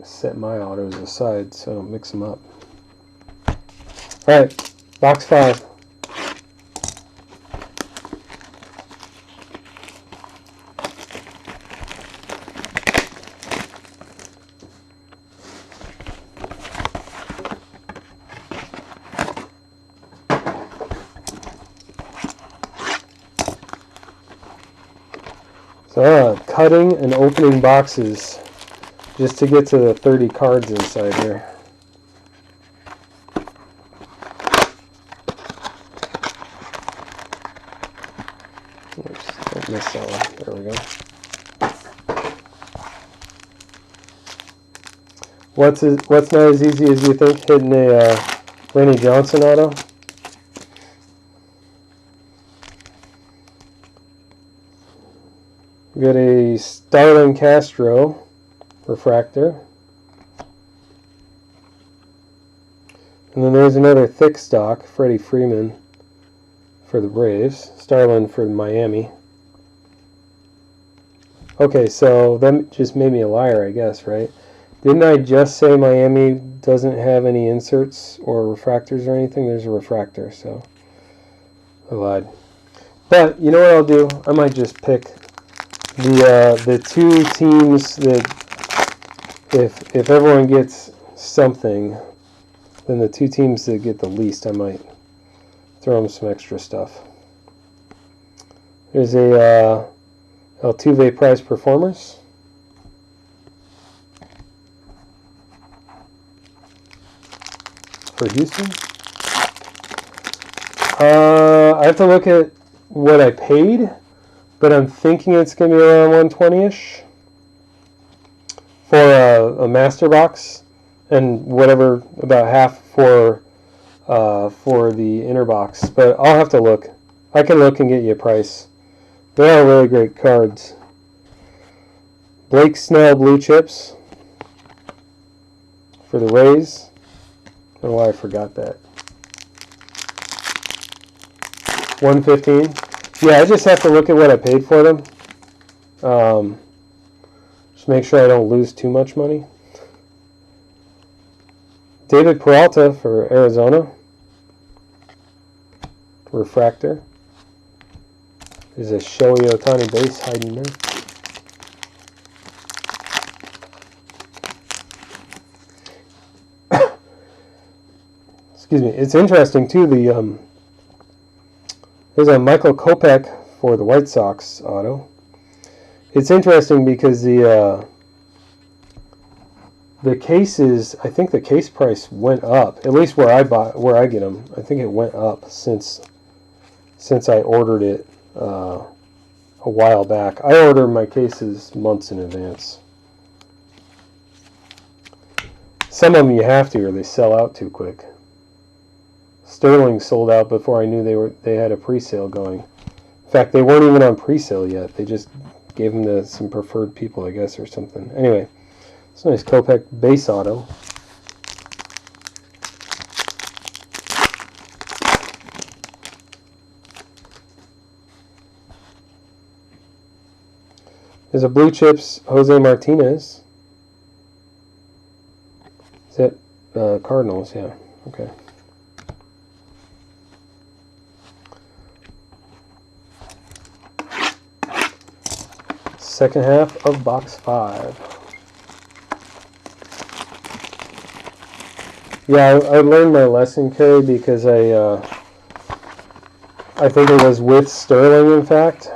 Set my autos aside so I don't mix them up. Alright, box 5. So cutting and opening boxes just to get to the 30 cards inside here. Oops, don't miss that one. There we go. What's not as easy as you think hitting a Randy Johnson auto? We got a Starlin Castro refractor. And then there's another thick stock, Freddie Freeman for the Braves, Starlin for Miami. Okay, so that just made me a liar, I guess, right? Didn't I just say Miami doesn't have any inserts or refractors or anything? There's a refractor, so I lied. But you know what I'll do? I might just pick the two teams that if everyone gets something, then the two teams that get the least, I might throw them some extra stuff. There's a Altuve prize performers. for Houston. I have to look at what I paid, but I'm thinking it's going to be around 120-ish for a master box, and whatever, about half for the inner box. But I'll have to look. I can look and get you a price. They are really great cards. Blake Snell blue chips for the Rays. I don't know why I forgot that. 115. Yeah, I just have to look at what I paid for them. Just make sure I don't lose too much money. David Peralta for Arizona. Refractor. There's a Shohei Ohtani base hiding there. Excuse me. It's interesting too. There's a Michael Kopech for the White Sox auto. It's interesting because the cases, I think the case price went up. At least where I get them, I think it went up since I ordered it a while back. I order my cases months in advance. Some of them you have to, or they sell out too quick. Sterling sold out before I knew they had a pre-sale going. In fact, they weren't even on pre-sale yet. They just gave them to some preferred people, I guess, or something. Anyway, it's a nice Kopech base auto. There's a blue chips Jose Martinez. Is that Cardinals? Yeah. Okay. Second half of box 5. Yeah, I learned my lesson, Kerry, because I think it was with Sterling, in fact.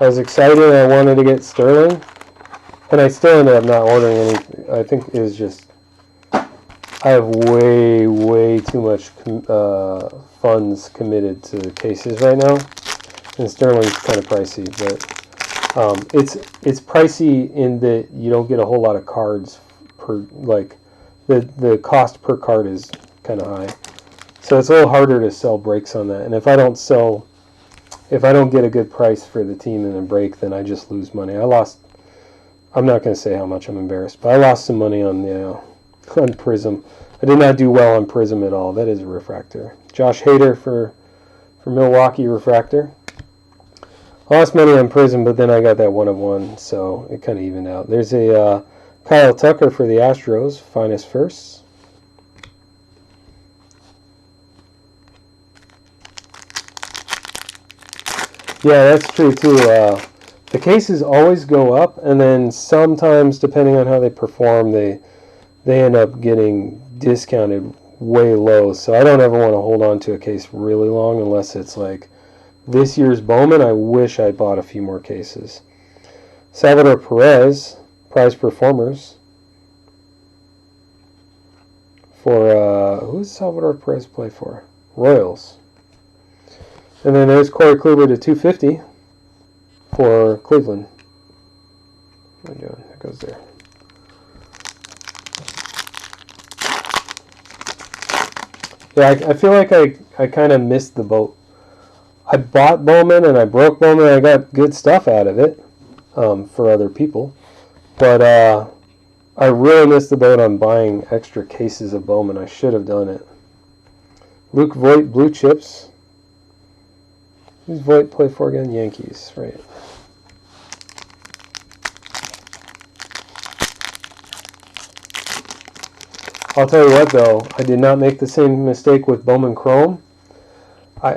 I was excited and I wanted to get Sterling, and I still ended up not ordering any. I think it was just, I have way too much funds committed to the cases right now, and Sterling's kind of pricey, but it's pricey in that you don't get a whole lot of cards per, like, the cost per card is kind of high. So it's a little harder to sell breaks on that. And if I don't get a good price for the team in a break, then I just lose money. I'm not going to say how much, I'm embarrassed, but I lost some money on Prism. I did not do well on Prism at all. That is a refractor. Josh Hader for Milwaukee refractor. I lost money on Prism, but then I got that 1 of 1, so it kind of evened out. There's a Kyle Tucker for the Astros, finest firsts. Yeah, that's true too. The cases always go up, and then sometimes, depending on how they perform, they end up getting discounted way low. So I don't ever want to hold on to a case really long unless it's like this year's Bowman. I wish I bought a few more cases. Salvador Perez, prize performers. For, who does Salvador Perez play for? Royals. And then there's Corey Kluber to 250 for Cleveland. What am I doing? It goes there. Yeah, I feel like I kind of missed the boat. I bought Bowman and I broke Bowman and I got good stuff out of it for other people. But I really missed the boat on buying extra cases of Bowman. I should have done it. Luke Voit, blue chips. Who's Voit play for again? Yankees, right. I'll tell you what, though. I did not make the same mistake with Bowman Chrome.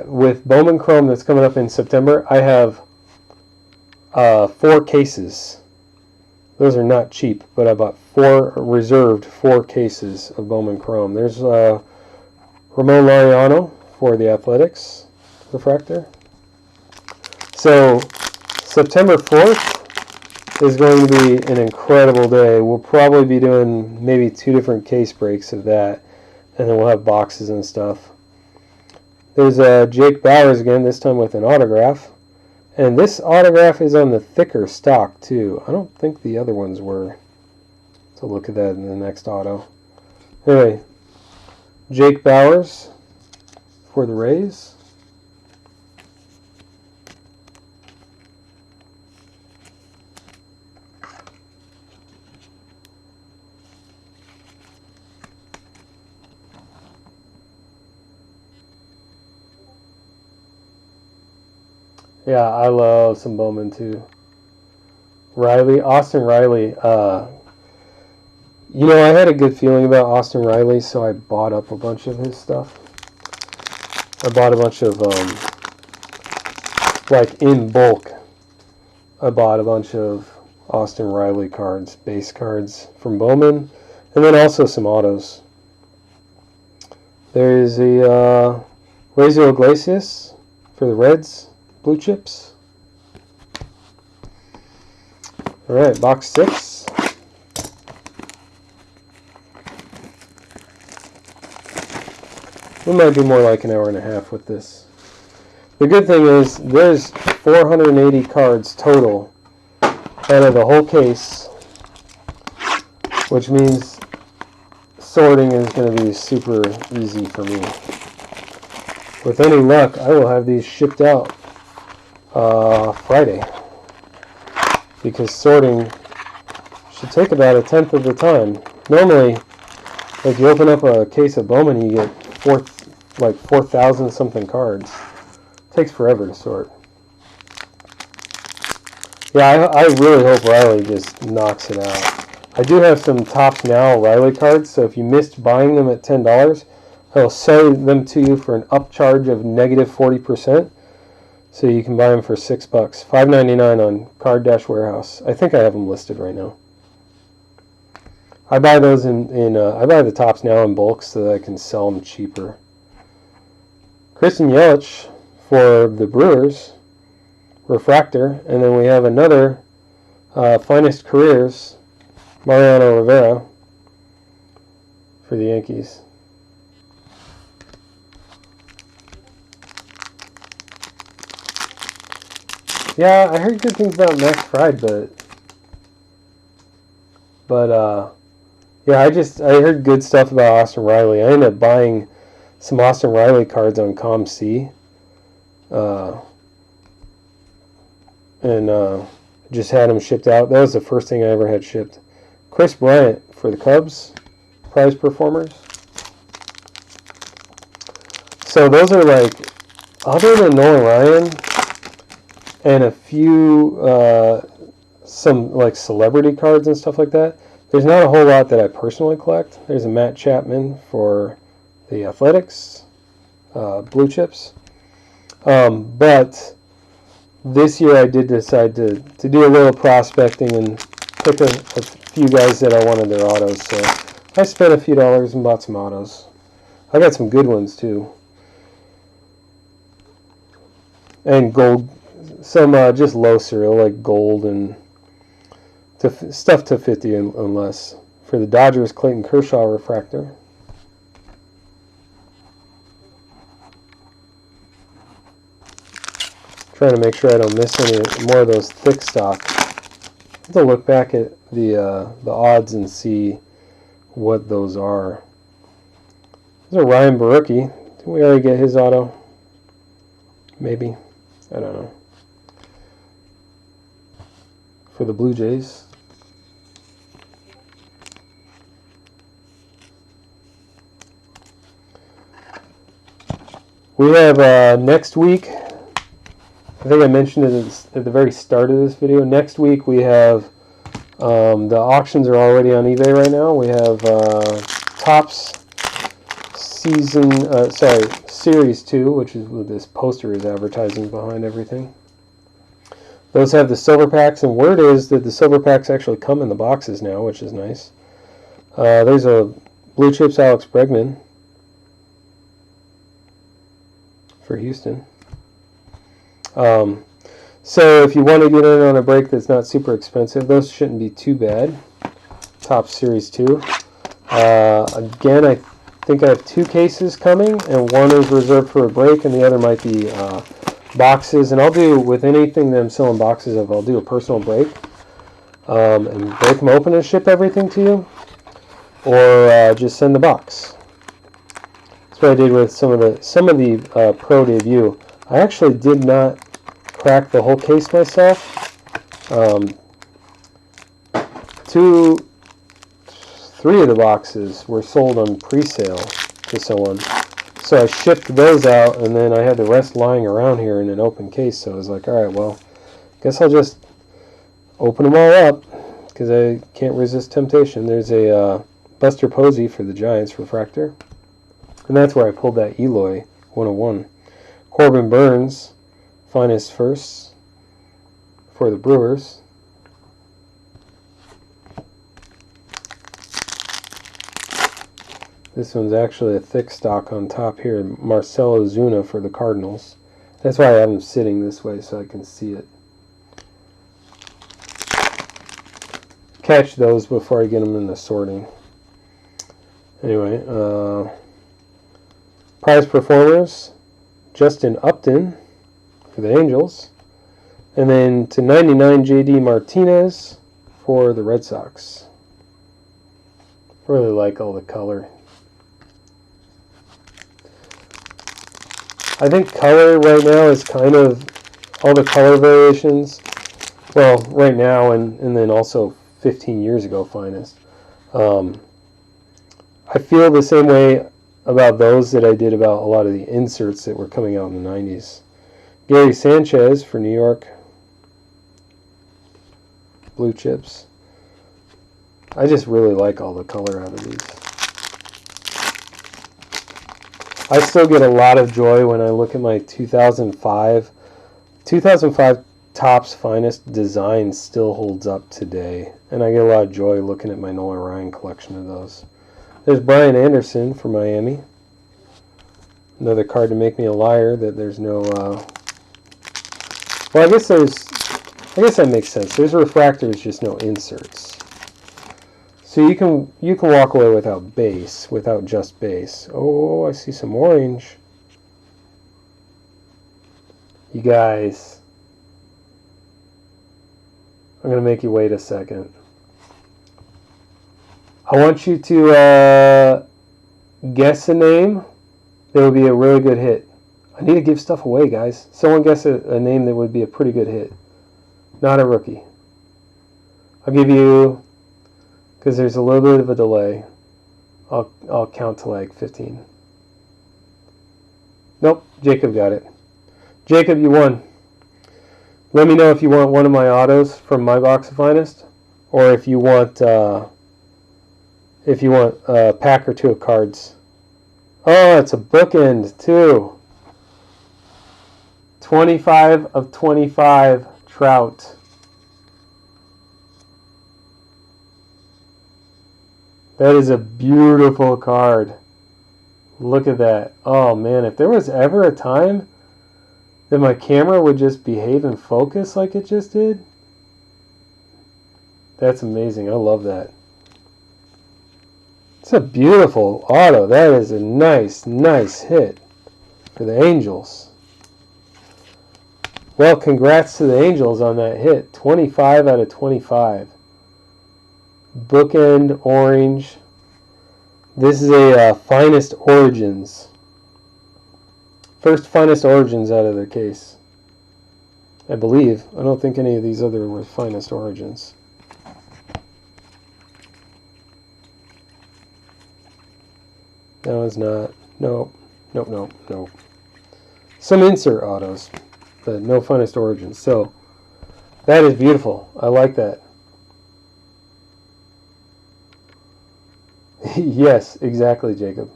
With Bowman Chrome that's coming up in September, I have 4 cases. Those are not cheap, but I bought reserved 4 cases of Bowman Chrome. There's Ramon Laureano for the Athletics refractor. So September 4th is going to be an incredible day. We'll probably be doing maybe 2 different case breaks of that. and then we'll have boxes and stuff. There's Jake Bowers again, this time with an autograph. And this autograph is on the thicker stock, too. I don't think the other ones were. So look at that in the next auto. Anyway, Jake Bowers for the Rays. Yeah, I love some Bowman too. Riley, Austin Riley. You know, I had a good feeling about Austin Riley, so I bought up a bunch of his stuff. I bought a bunch of, like in bulk, I bought a bunch of Austin Riley cards, base cards from Bowman, and then also some autos. There is a Raisel Iglesias for the Reds. Blue chips. All right, box 6. We might be more like an hour and a half with this. The good thing is there's 480 cards total out of the whole case, which means sorting is going to be super easy for me. With any luck, I will have these shipped out Friday, because sorting should take about 1/10 of the time. Normally, if you open up a case of Bowman, you get 4,000 something cards. It takes forever to sort. Yeah, I really hope Riley just knocks it out. I do have some Topps Now Riley cards, so if you missed buying them at $10, I will sell them to you for an upcharge of -40%. So you can buy them for $6, $5.99 on Card-Warehouse. I think I have them listed right now. I buy those I buy the Topps Now in bulk so that I can sell them cheaper. Christian Yelich for the Brewers, refractor, and then we have another Finest Careers, Mariano Rivera for the Yankees. Yeah, I heard good things about Max Fried, but yeah, I heard good stuff about Austin Riley. I ended up buying some Austin Riley cards on ComC, and just had them shipped out. That was the first thing I ever had shipped. Chris Bryant for the Cubs, prize performers. So those are like, other than Nolan Ryan and a few some like celebrity cards and stuff like that, there's not a whole lot that I personally collect. There's a Matt Chapman for the Athletics, blue chips. But this year I did decide to do a little prospecting and pick a few guys that I wanted their autos. So I spent a few dollars and bought some autos. I got some good ones too. And gold, some just low cereal like gold and stuff to 50 and less. For the Dodgers, Clayton Kershaw refractor. Trying to make sure I don't miss any more of those thick stock. I have to look back at the odds and see what those are. There's a Ryan Barucki. Did we already get his auto? Maybe. I don't know. For the Blue Jays. We have next week, I think I mentioned it at the very start of this video. Next week we have, the auctions are already on eBay right now. We have Topps Series 2, which is what this poster is advertising behind everything. Those have the silver packs, and word is that the silver packs actually come in the boxes now, which is nice. There's a Blue Chips Alex Bregman for Houston. So if you want to get in on a break that's not super expensive, those shouldn't be too bad. Topps Series 2. Again, I think I have 2 cases coming, and one is reserved for a break, and the other might be boxes. And I'll do, with anything that I'm selling boxes of, I'll do a personal break and break them open and ship everything to you, or just send the box. That's what I did with some of the Pro debut. I actually did not crack the whole case myself. 3 of the boxes were sold on pre-sale to someone, so I shipped those out, and then I had the rest lying around here in an open case. So I was like, all right, well, guess I'll just open them all up, because I can't resist temptation. There's a Buster Posey for the Giants refractor, and that's where I pulled that Eloy 101. Corbin Burns, finest firsts for the Brewers. This one's actually a thick stock on top here. Marcell Ozuna for the Cardinals. That's why I have them sitting this way, so I can see it. Catch those before I get them in the sorting. Anyway, prize performers, Justin Upton for the Angels. And then to 99, J.D. Martinez for the Red Sox. Really like all the color. I think color right now is kind of all the color variations. Well, right now and then also 15 years ago, finest. I feel the same way about those that I did about a lot of the inserts that were coming out in the 90s. Gary Sanchez for New York. Blue chips. I just really like all the color out of these. I still get a lot of joy when I look at my 2005 Topps Finest design still holds up today, and I get a lot of joy looking at my Nolan Ryan collection of those. There's Brian Anderson for Miami. Another card to make me a liar that there's no well, I guess that makes sense. There's refractors, just no inserts. So you can walk away without base, without just base. Oh, I see some orange. You guys, I'm going to make you wait a second. I want you to guess a name that would be a really good hit. I need to give stuff away, guys. Someone guess a name that would be a pretty good hit. Not a rookie. I'll give you, because there's a little bit of a delay, I'll count to like 15. Nope, Jacob got it. Jacob, you won. Let me know if you want one of my autos from my box of finest, or if you want a pack or 2 of cards. Oh, it's a bookend too. 25 of 25 Trout. That is a beautiful card. Look at that. Oh man, if there was ever a time that my camera would just behave and focus like it just did, that's amazing. I love that. It's a beautiful auto. That is a nice, nice hit for the Angels. Well, congrats to the Angels on that hit. 25 out of 25. Bookend orange. This is a Finest Origins. First Finest Origins out of the case, I believe. I don't think any of these other were Finest Origins. No, it's not. Nope. Nope, nope, nope. Some insert autos, but no Finest Origins. So, that is beautiful. I like that. Yes, exactly, Jacob.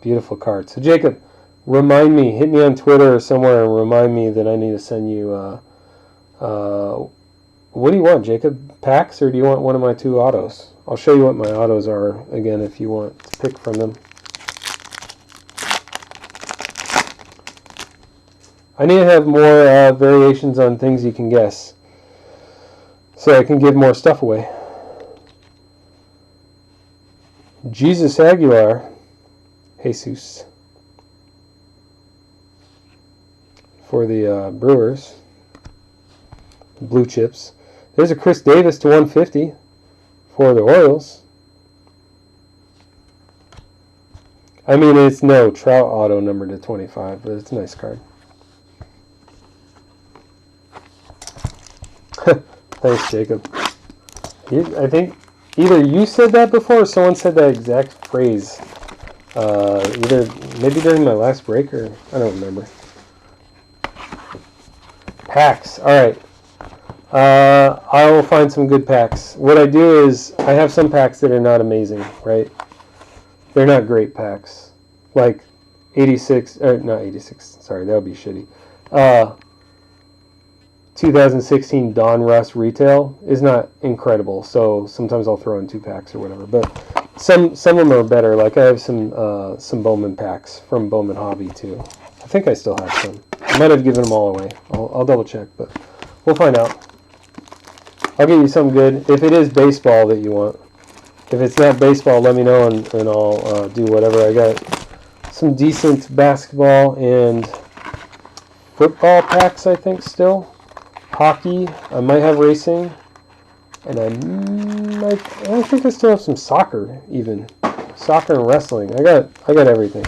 Beautiful card. So, Jacob, remind me, hit me on Twitter or somewhere and remind me that I need to send you, what do you want, Jacob? Packs, or do you want one of my 2 autos? I'll show you what my autos are, again, if you want to pick from them. I need to have more variations on things you can guess, so I can give more stuff away. Jesus Aguilar, Jesus, for the Brewers. Blue chips. There's a Chris Davis to 150 for the Orioles. I mean, it's no Trout auto number to 25, but it's a nice card. Thanks, Jacob. I think either you said that before or someone said that exact phrase. Either maybe during my last break or I don't remember. Packs. All right. I will find some good packs. What I do is I have some packs that are not amazing, right? They're not great packs. Like 86, or not 86, sorry, that would be shitty. 2016 Don Russ Retail is not incredible, so sometimes I'll throw in 2 packs or whatever. But some of them are better. Like I have some Bowman packs from Bowman Hobby too. I think I still have some. I might have given them all away. I'll double check, but we'll find out. I'll get you something good. If it is baseball that you want. If it's not baseball, let me know and I'll do whatever. I got some decent basketball and football packs, I think, still. Hockey. I might have racing. And I think I still have some soccer, even. Soccer and wrestling. I got everything.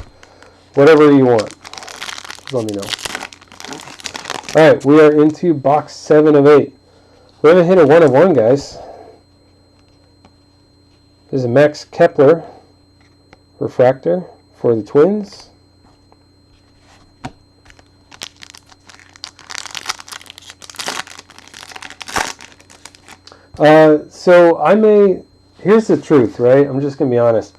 Whatever you want. Just let me know. Alright, we are into box 7 of 8. We haven't hit a 1 of 1, guys. This is a Max Kepler refractor for the Twins. Here's the truth, right? I'm just going to be honest.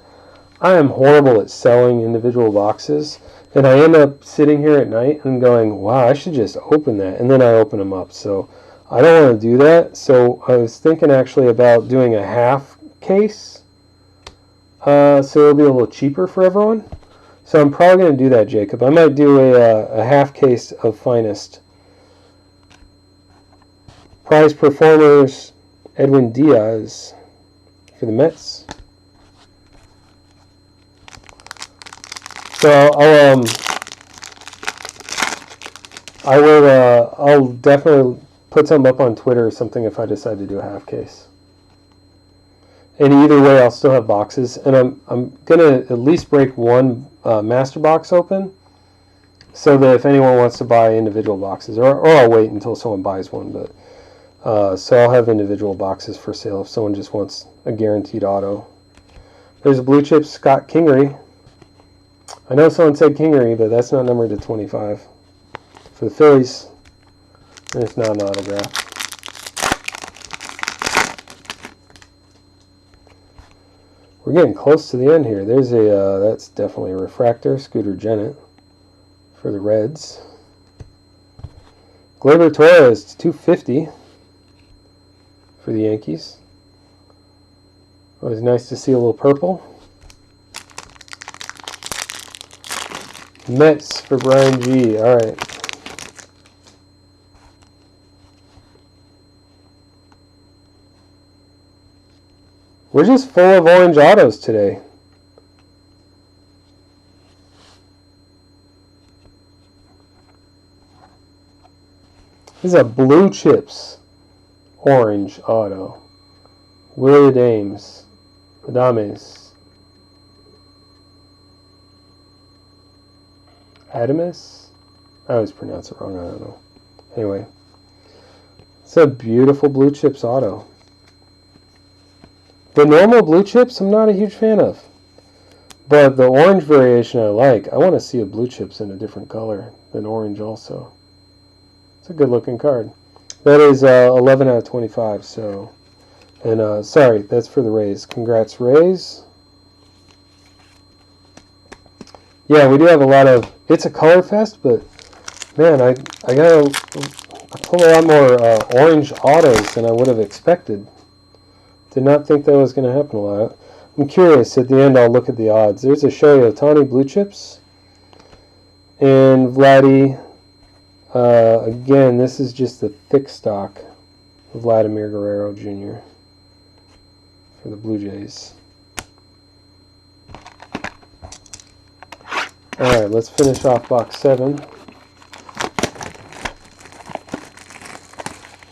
I am horrible at selling individual boxes. And I end up sitting here at night and going, wow, I should just open that. And then I open them up. So I don't want to do that. So I was thinking actually about doing a half case. So it'll be a little cheaper for everyone. So I'm probably going to do that, Jacob. I might do a half case of Finest. Prize Performers, Edwin Diaz for the Mets. So I'll definitely put some up on Twitter or something if I decide to do a half case. And either way, I'll still have boxes, and I'm gonna at least break one master box open, so that if anyone wants to buy individual boxes, or I'll wait until someone buys one. But so I'll have individual boxes for sale if someone just wants a guaranteed auto. There's a blue chip Scott Kingery. I know someone said Kingery, but that's not numbered to 25 for the Phillies. And it's not an autograph. We're getting close to the end here. There's that's definitely a refractor, Scooter Gennett for the Reds. Gleyber Torres, 250 for the Yankees. Always nice to see a little purple. Mets for Brian G. All right. We're just full of orange autos today. This is a blue chips orange auto. Willie Adames. Adamus? I always pronounce it wrong, I don't know. Anyway. It's a beautiful blue chips auto. The normal blue chips I'm not a huge fan of. But the orange variation I like. I want to see a blue chips in a different color than orange also. It's a good looking card. That is 11 out of 25. So, and sorry, that's for the Rays. Congrats, Rays. Yeah, we do have a lot of. It's a color fest, but man, I pulled a lot more orange autos than I would have expected. Did not think that was going to happen a lot. I'm curious. At the end, I'll look at the odds. There's a Shohei Ohtani blue chips. And Vladdy. Again, this is just the thick stock. Vladimir Guerrero Jr. for the Blue Jays. Alright, let's finish off box 7.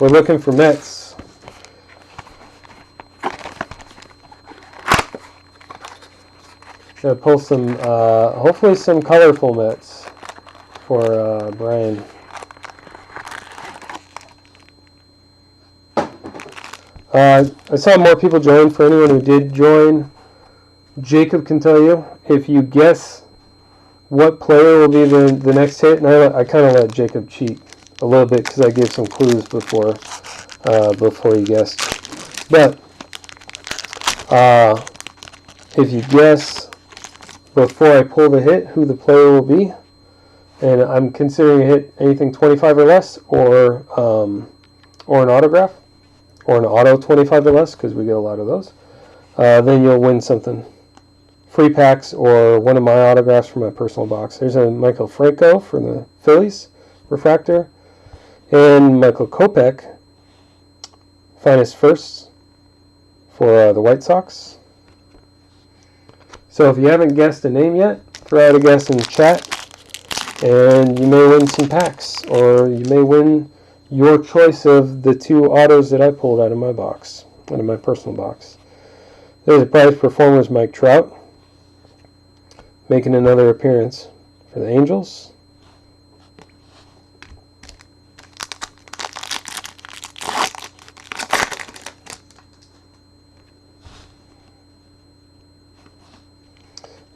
We're looking for Mets. Gonna pull some, hopefully some colorful Mets for Brian. I saw more people join. For anyone who did join, Jacob can tell you if you guess what player will be the next hit. And I kind of let Jacob cheat a little bit because I gave some clues before he guessed. But if you guess before I pull the hit who the player will be, and I'm considering a hit anything 25 or less, or an autograph, or an auto 25 or less, because we get a lot of those, then you'll win something. Free packs or one of my autographs from my personal box. There's a Michael Franco for the Phillies refractor, and Michael Kopech, finest firsts for the White Sox. So if you haven't guessed a name yet, throw out a guess in the chat, and you may win some packs, or you may win your choice of the 2 autos that I pulled out of my box, out of my personal box. There's a prize performers, Mike Trout, making another appearance for the Angels.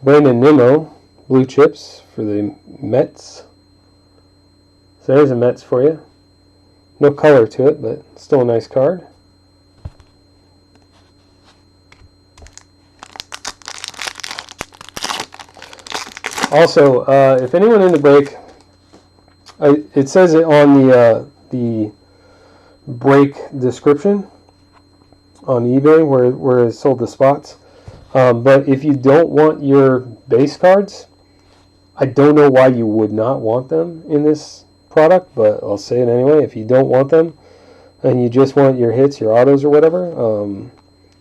Brandon Nimmo, blue chips for the Mets. So there's a Mets for you. No color to it, but still a nice card. Also, if anyone in the break, it says it on the break description on eBay where it sold the spots. But if you don't want your base cards, I don't know why you would not want them in this product, but I'll say it anyway. If you don't want them and you just want your hits, your autos or whatever,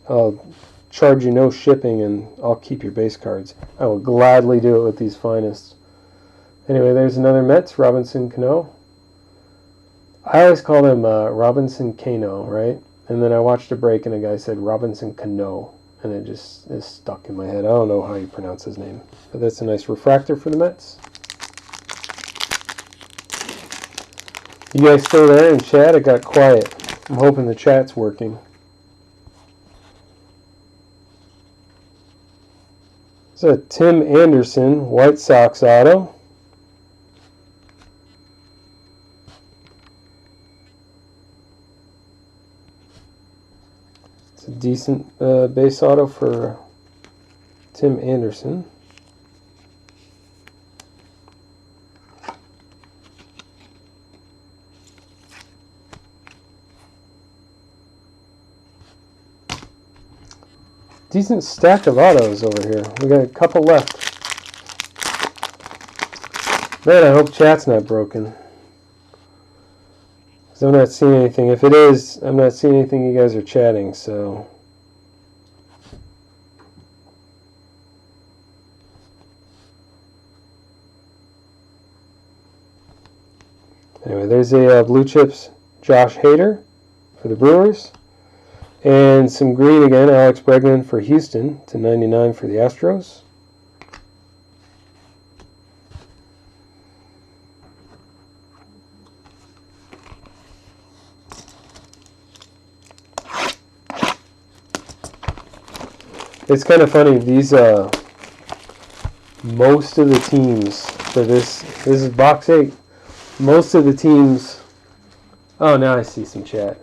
I'll charge you no shipping and I'll keep your base cards. I will gladly do it with these finest. Anyway, there's another Mets, Robinson Cano. I always call him Robinson Cano, right? And then I watched a break and a guy said Robinson Cano, and it just is stuck in my head. I don't know how you pronounce his name. But that's a nice refractor for the Mets. You guys still there in chat? It got quiet. I'm hoping the chat's working. It's a Tim Anderson White Sox auto. It's a decent base auto for Tim Anderson. Decent stack of autos over here. We got a couple left. Man, I hope chat's not broken. Because I'm not seeing anything. If it is, I'm not seeing anything you guys are chatting, so. Anyway, there's a Blue Chips Josh Hader for the Brewers. And some green again, Alex Bregman for Houston /99 for the Astros. It's kind of funny, these most of the teams for this is box 8. Most of the teams, oh, now I see some chat.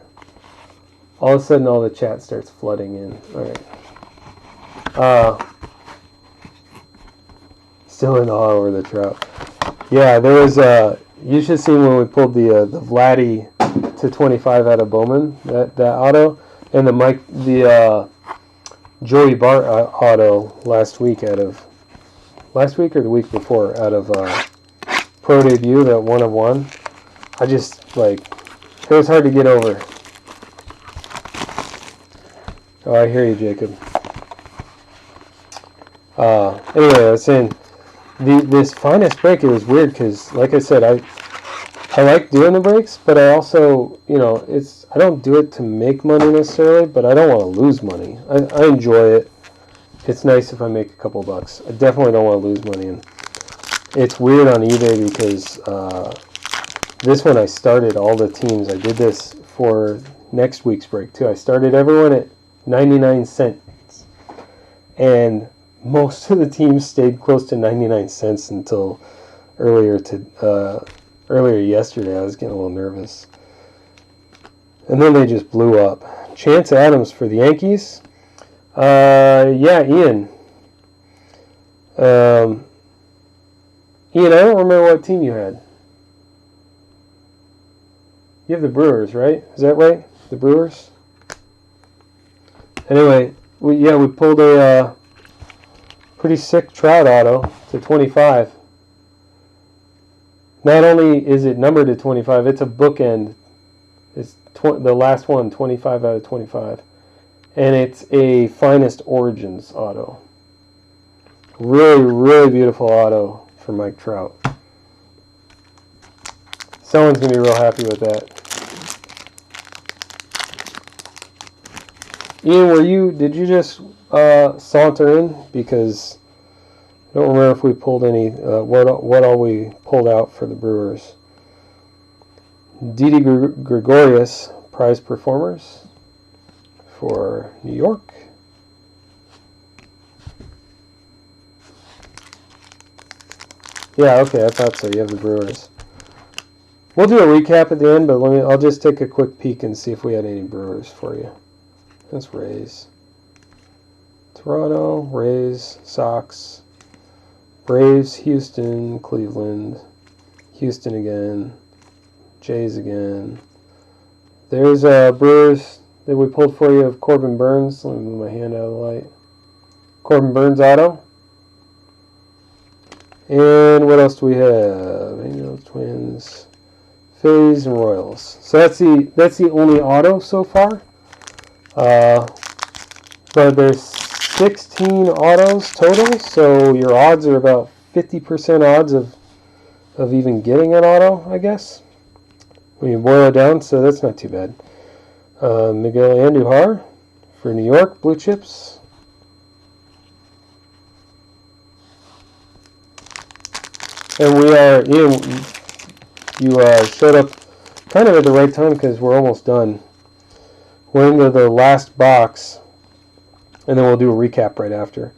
All of a sudden, all the chat starts flooding in. All right. Still in awe over the Trout. Yeah, there was you should see when we pulled the Vladdy /25 out of Bowman, that auto, and the Joey Bart auto last week or the week before out of Pro Debut, that 1 of 1. I just it was hard to get over. Oh, I hear you, Jacob. Anyway, I was saying, this finest break, it was weird because, like I said, I like doing the breaks, but I also, you know, I don't do it to make money necessarily, but I don't want to lose money. I enjoy it. It's nice if I make a couple bucks. I definitely don't want to lose money. And it's weird on eBay because this one I started all the teams. I did this for next week's break too. I started everyone at 99 cents. And most of the teams stayed close to 99 cents until earlier yesterday. I was getting a little nervous. And then they just blew up. Chance Adams for the Yankees. Yeah, Ian. Ian, I don't remember what team you had. You have the Brewers, right? Is that right? The Brewers? Anyway, we pulled a pretty sick Trout auto to 25. Not only is it numbered to 25, it's a bookend. It's the last one, 25 out of 25. And it's a Finest Origins auto. Really, really beautiful auto for Mike Trout. Someone's going to be real happy with that. Ian, did you just saunter in? Because I don't remember if we pulled any, what all we pulled out for the Brewers. Didi Gregorius, prize performers for New York. Yeah, okay, I thought so. You have the Brewers. We'll do a recap at the end, but I'll just take a quick peek and see if we had any Brewers for you. That's Rays. Toronto, Rays, Sox, Braves, Houston, Cleveland, Houston again, Jays again. There's Brewers that we pulled for you of Corbin Burns. Let me move my hand out of the light. Corbin Burns auto. And what else do we have? Angels, Twins, Phillies, and Royals. So that's the only auto so far. But there's 16 autos total, so your odds are about 50% odds of even getting an auto, I guess, when you boil it down, so that's not too bad. Miguel Andujar for New York, Blue Chips. And we are, Ian, you showed up kind of at the right time because we're almost done. We're into the last box, and then we'll do a recap right after.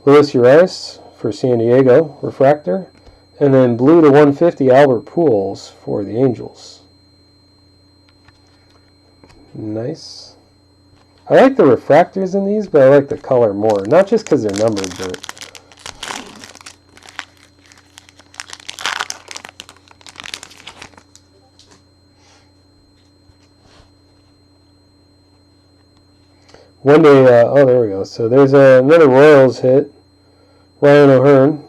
Luis Urias for San Diego, refractor. And then blue to 150, Albert Pujols for the Angels. Nice. I like the refractors in these, but I like the color more. Not just because they're numbered, but... One day, oh, there we go. So there's another Royals hit. Ryan O'Hearn.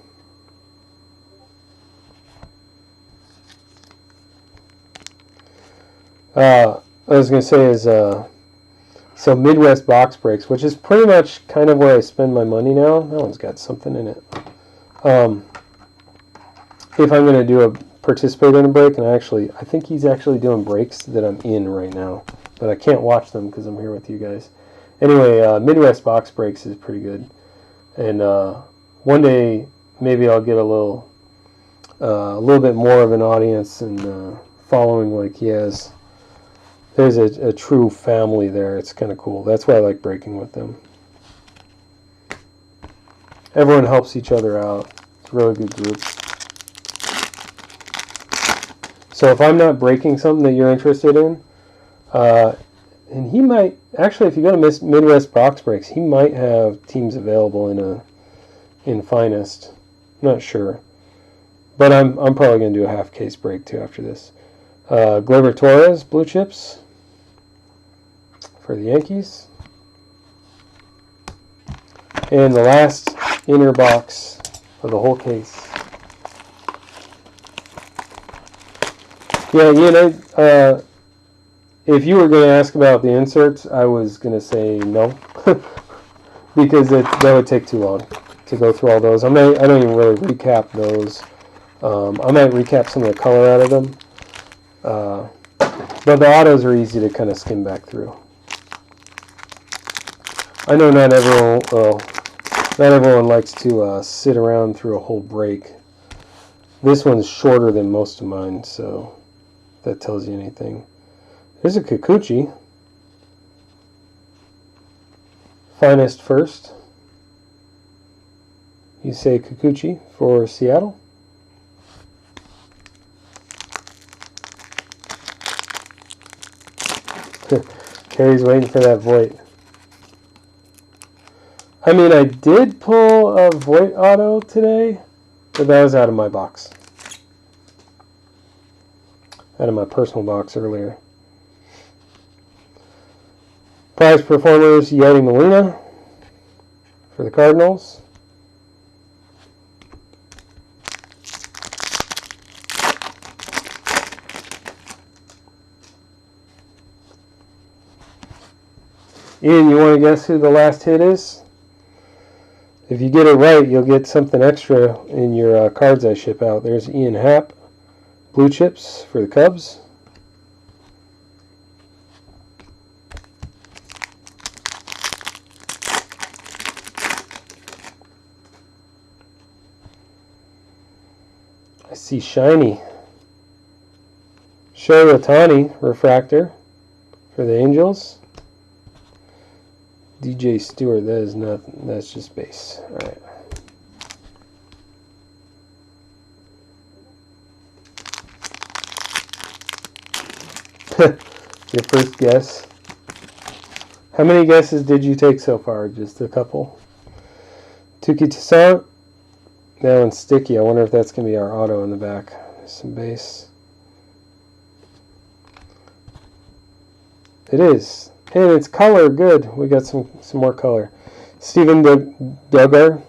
I was going to say is, so Midwest box breaks, which is pretty much kind of where I spend my money now. That one's got something in it. If I'm going to participate in a break, and I think he's actually doing breaks that I'm in right now, but I can't watch them because I'm here with you guys. Anyway, Midwest box breaks is pretty good, and one day maybe I'll get a little bit more of an audience and following like he has. There's a true family there. It's kind of cool. That's why I like breaking with them. Everyone helps each other out. It's a really good group. So if I'm not breaking something that you're interested in, and he might, actually, if you go to Midwest Box Breaks, he might have teams available in Finest. I'm not sure. But I'm probably going to do a half case break too after this. Gleyber Torres, Blue Chips for the Yankees. And the last inner box of the whole case. Yeah, you know, if you were going to ask about the inserts, I was going to say no, because that would take too long. to go through all those. I don't even really recap those. I might recap some of the color out of them. But the autos are easy to kind of skim back through. I know not everyone likes to sit around through a whole break. This one's shorter than most of mine, so if that tells you anything. There's a Kikuchi. Finest first. You say Kikuchi for Seattle. Carrie's waiting for that Voight. I mean, I did pull a Voight auto today, but that was out of my box. Out of my personal box earlier. Prize performers, Yadi Molina for the Cardinals. Ian, you want to guess who the last hit is? If you get it right, you'll get something extra in your cards I ship out. There's Ian Happ, Blue Chips for the Cubs. I see shiny. Shohei Ohtani refractor for the Angels. DJ Stewart, that is nothing. That's just base. All right. Your first guess. How many guesses did you take so far? Just a couple. Tuki Toussaint. That one's sticky. I wonder if that's going to be our auto in the back. Some base. It is. And it's color. Good. We got some more color. Steven Duggar.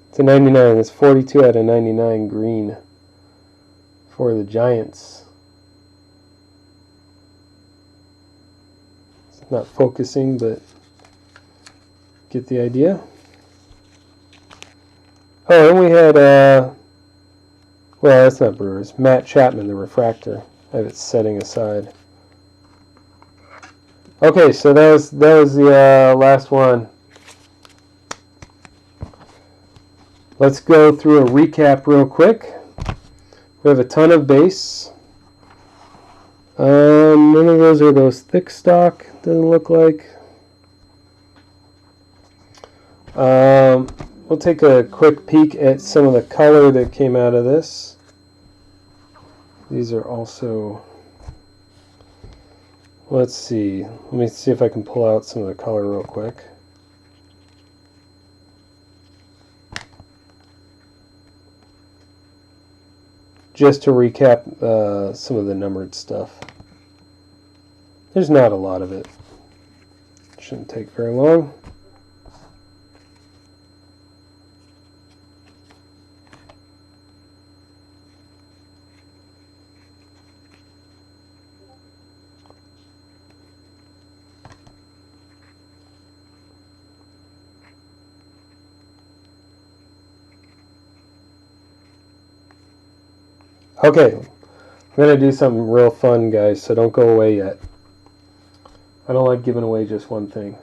It's a 99. It's 42 out of 99 green for the Giants. It's not focusing, but get the idea. Oh, and we had, well, that's not Brewers. Matt Chapman, the refractor. I have it setting aside. Okay, so that was the last one. Let's go through a recap real quick. We have a ton of base. None of those are those thick stock. Doesn't look like. We'll take a quick peek at some of the color that came out of this. These are also, let's see. Let me see if I can pull out some of the color real quick. Just to recap some of the numbered stuff. There's not a lot of it. Shouldn't take very long. Okay, I'm going to do something real fun, guys, so don't go away yet. I don't like giving away just one thing.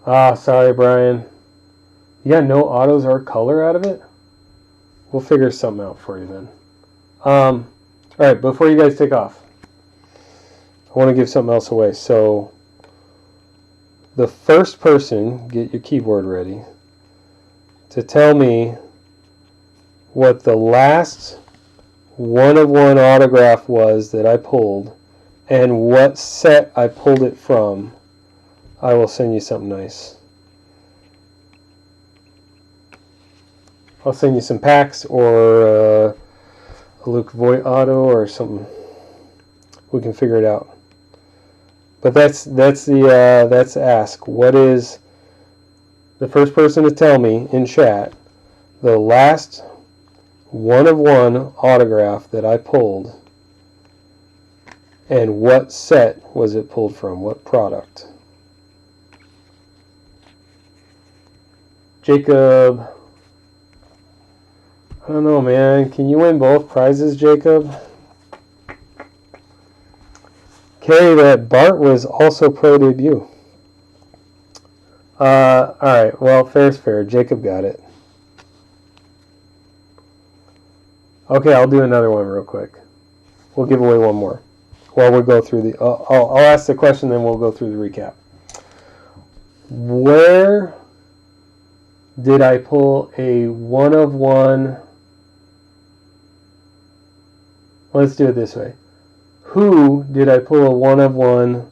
Sorry, Brian. You got no autos or color out of it? We'll figure something out for you then. All right, before you guys take off, I want to give something else away. So, the first person, get your keyboard ready, to tell me what the last one-of-one autograph was that I pulled and what set I pulled it from, I will send you something nice. I'll send you some packs or a Luke Voight auto or something. We can figure it out. But that's ask. What is the first person to tell me in chat the last one-of-one autograph that I pulled, and what set was it pulled from? What product? Jacob. I don't know, man. Can you win both prizes, Jacob? Okay, that Bart was also pro debut. Alright, well, fair's fair. Jacob got it. Okay, I'll do another one real quick. We'll give away one more. Well, we'll go through the... I'll ask the question, then we'll go through the recap. Where did I pull a one-of-one... Let's do it this way. Who did I pull a one-of-one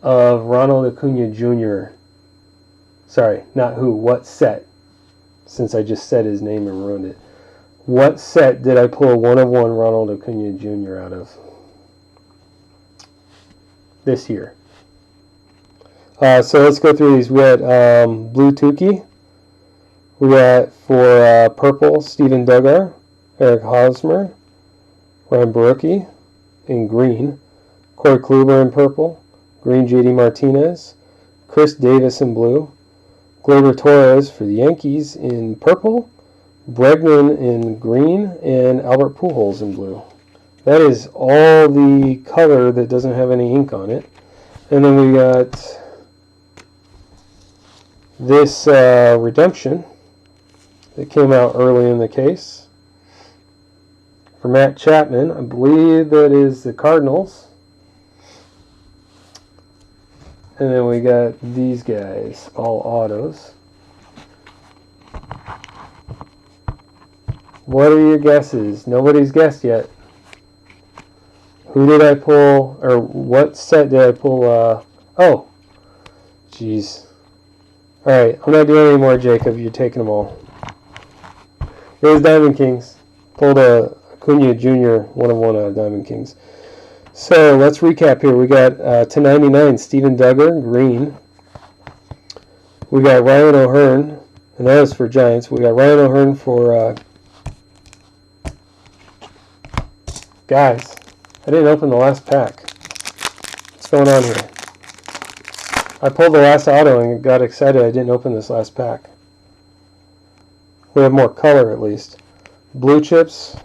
of Ronald Acuna Jr.? Sorry, not who. What set? Since I just said his name and ruined it. What set did I pull a one-of-one Ronald Acuna Jr. out of this year? So let's go through these. We got Blue Tukey. We got for purple, Steven Duggar, Eric Hosmer, Ryan Barucki in green, Corey Kluber in purple, green JD Martinez, Chris Davis in blue, Gleyber Torres for the Yankees in purple, Bregman in green, and Albert Pujols in blue. That is all the color that doesn't have any ink on it. And then we got this redemption that came out early in the case for Matt Chapman. I believe that is the Cardinals. And then we got these guys, all autos. What are your guesses? Nobody's guessed yet. Who did I pull, or what set did I pull? Oh, jeez. Alright, I'm not doing any more, Jacob. You're taking them all. It was Diamond Kings. Pulled a Acuna Jr. one-of-one out of Diamond Kings. So let's recap here. We got /99 Steven Duggar, green. We got Ryan O'Hearn, and that was for Giants. We got Ryan O'Hearn for guys. I didn't open the last pack. What's going on here? I pulled the last auto and got excited I didn't open this last pack. We have more color at least. Blue chips.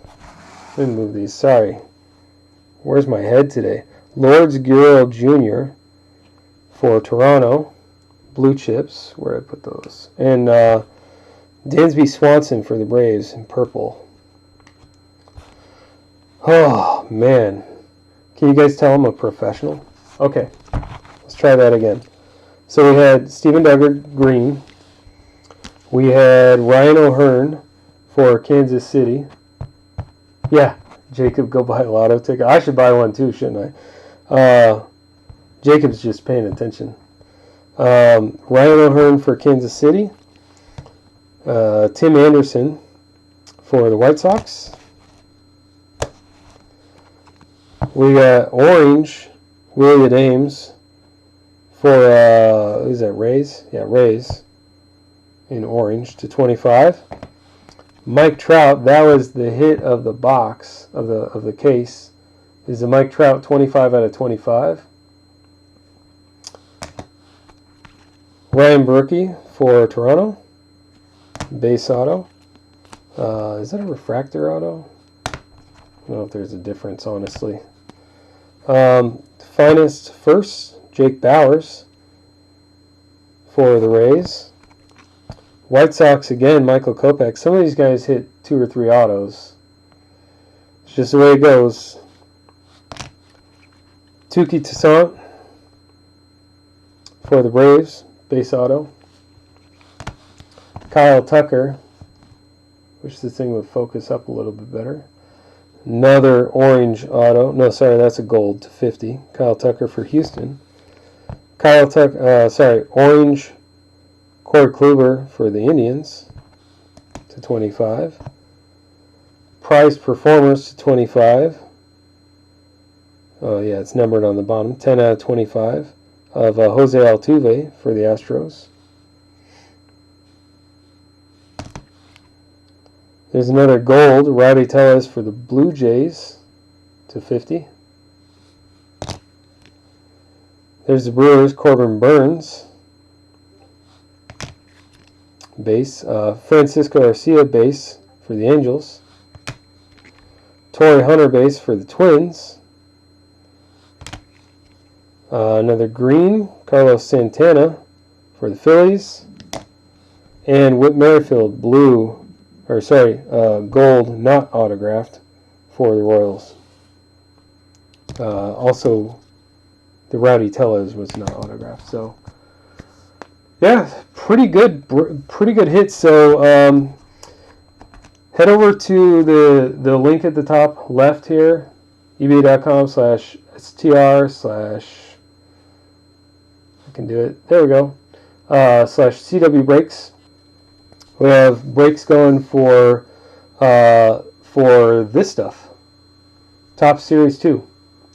Let me move these. Sorry. Where's my head today? Lourdes Gurriel Jr. for Toronto. Blue chips. Where did I put those? And Dansby Swanson for the Braves in purple. Oh, man. Can you guys tell I'm a professional? Okay. Let's try that again. So we had Steven Duggar, green. We had Ryan O'Hearn for Kansas City. Yeah, Jacob, go buy a lotto ticket. I should buy one too, shouldn't I? Jacob's just paying attention. Ryan O'Hearn for Kansas City. Tim Anderson for the White Sox. We got orange, Willie Adames for, is that Rays? Yeah, Rays in orange /25. Mike Trout, that was the hit of the box, of the case, is the Mike Trout 25 out of 25. Ryan Barucki for Toronto, base auto. Is that a refractor auto? I don't know if there's a difference, honestly. Finest first, Jake Bowers for the Rays. White Sox again, Michael Kopech. Some of these guys hit 2 or 3 autos. It's just the way it goes. Touki Toussaint for the Braves, base auto. Kyle Tucker. Wish this thing would focus up a little bit better. Another orange auto. No, sorry, that's a gold /50. Kyle Tucker for Houston. Orange Corey Kluber for the Indians /25. Prized Performers /25. Oh, yeah, it's numbered on the bottom. 10 out of 25 of Jose Altuve for the Astros. There's another gold, Rowdy Tellez for the Blue Jays /50. There's the Brewers, Corbin Burns. base. Francisco Garcia base for the Angels. Torrey Hunter base for the Twins. Another green, Carlos Santana for the Phillies. And Whit Merrifield, blue, or sorry, gold, not autographed, for the Royals. Also, the Rowdy Tellez was not autographed. So, yeah, pretty good hits. So, head over to the link at the top left here, ebay.com/str/ I can do it. There we go. /CW breaks. We have breaks going for this stuff. Top Series 2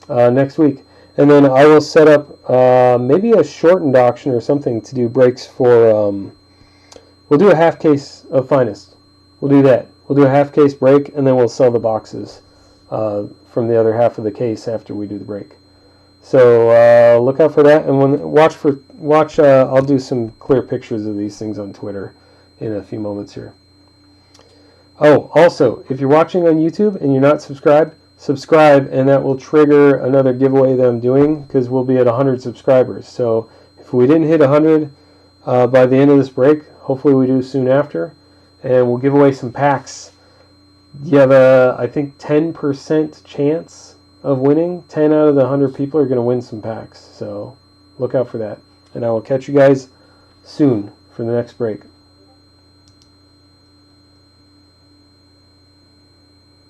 next week. And then I will set up maybe a shortened auction or something to do breaks for, we'll do a half case of Finest. We'll do that. We'll do a half case break, and then we'll sell the boxes from the other half of the case after we do the break. So look out for that, and watch. I'll do some clear pictures of these things on Twitter in a few moments here. Oh, also, if you're watching on YouTube and you're not subscribed, subscribe, and that will trigger another giveaway that I'm doing, because we'll be at 100 subscribers. So if we didn't hit 100 by the end of this break, hopefully we do soon after, and we'll give away some packs. You have a, I think, 10% chance of winning. 10 out of the 100 people are going to win some packs. So look out for that. And I will catch you guys soon for the next break.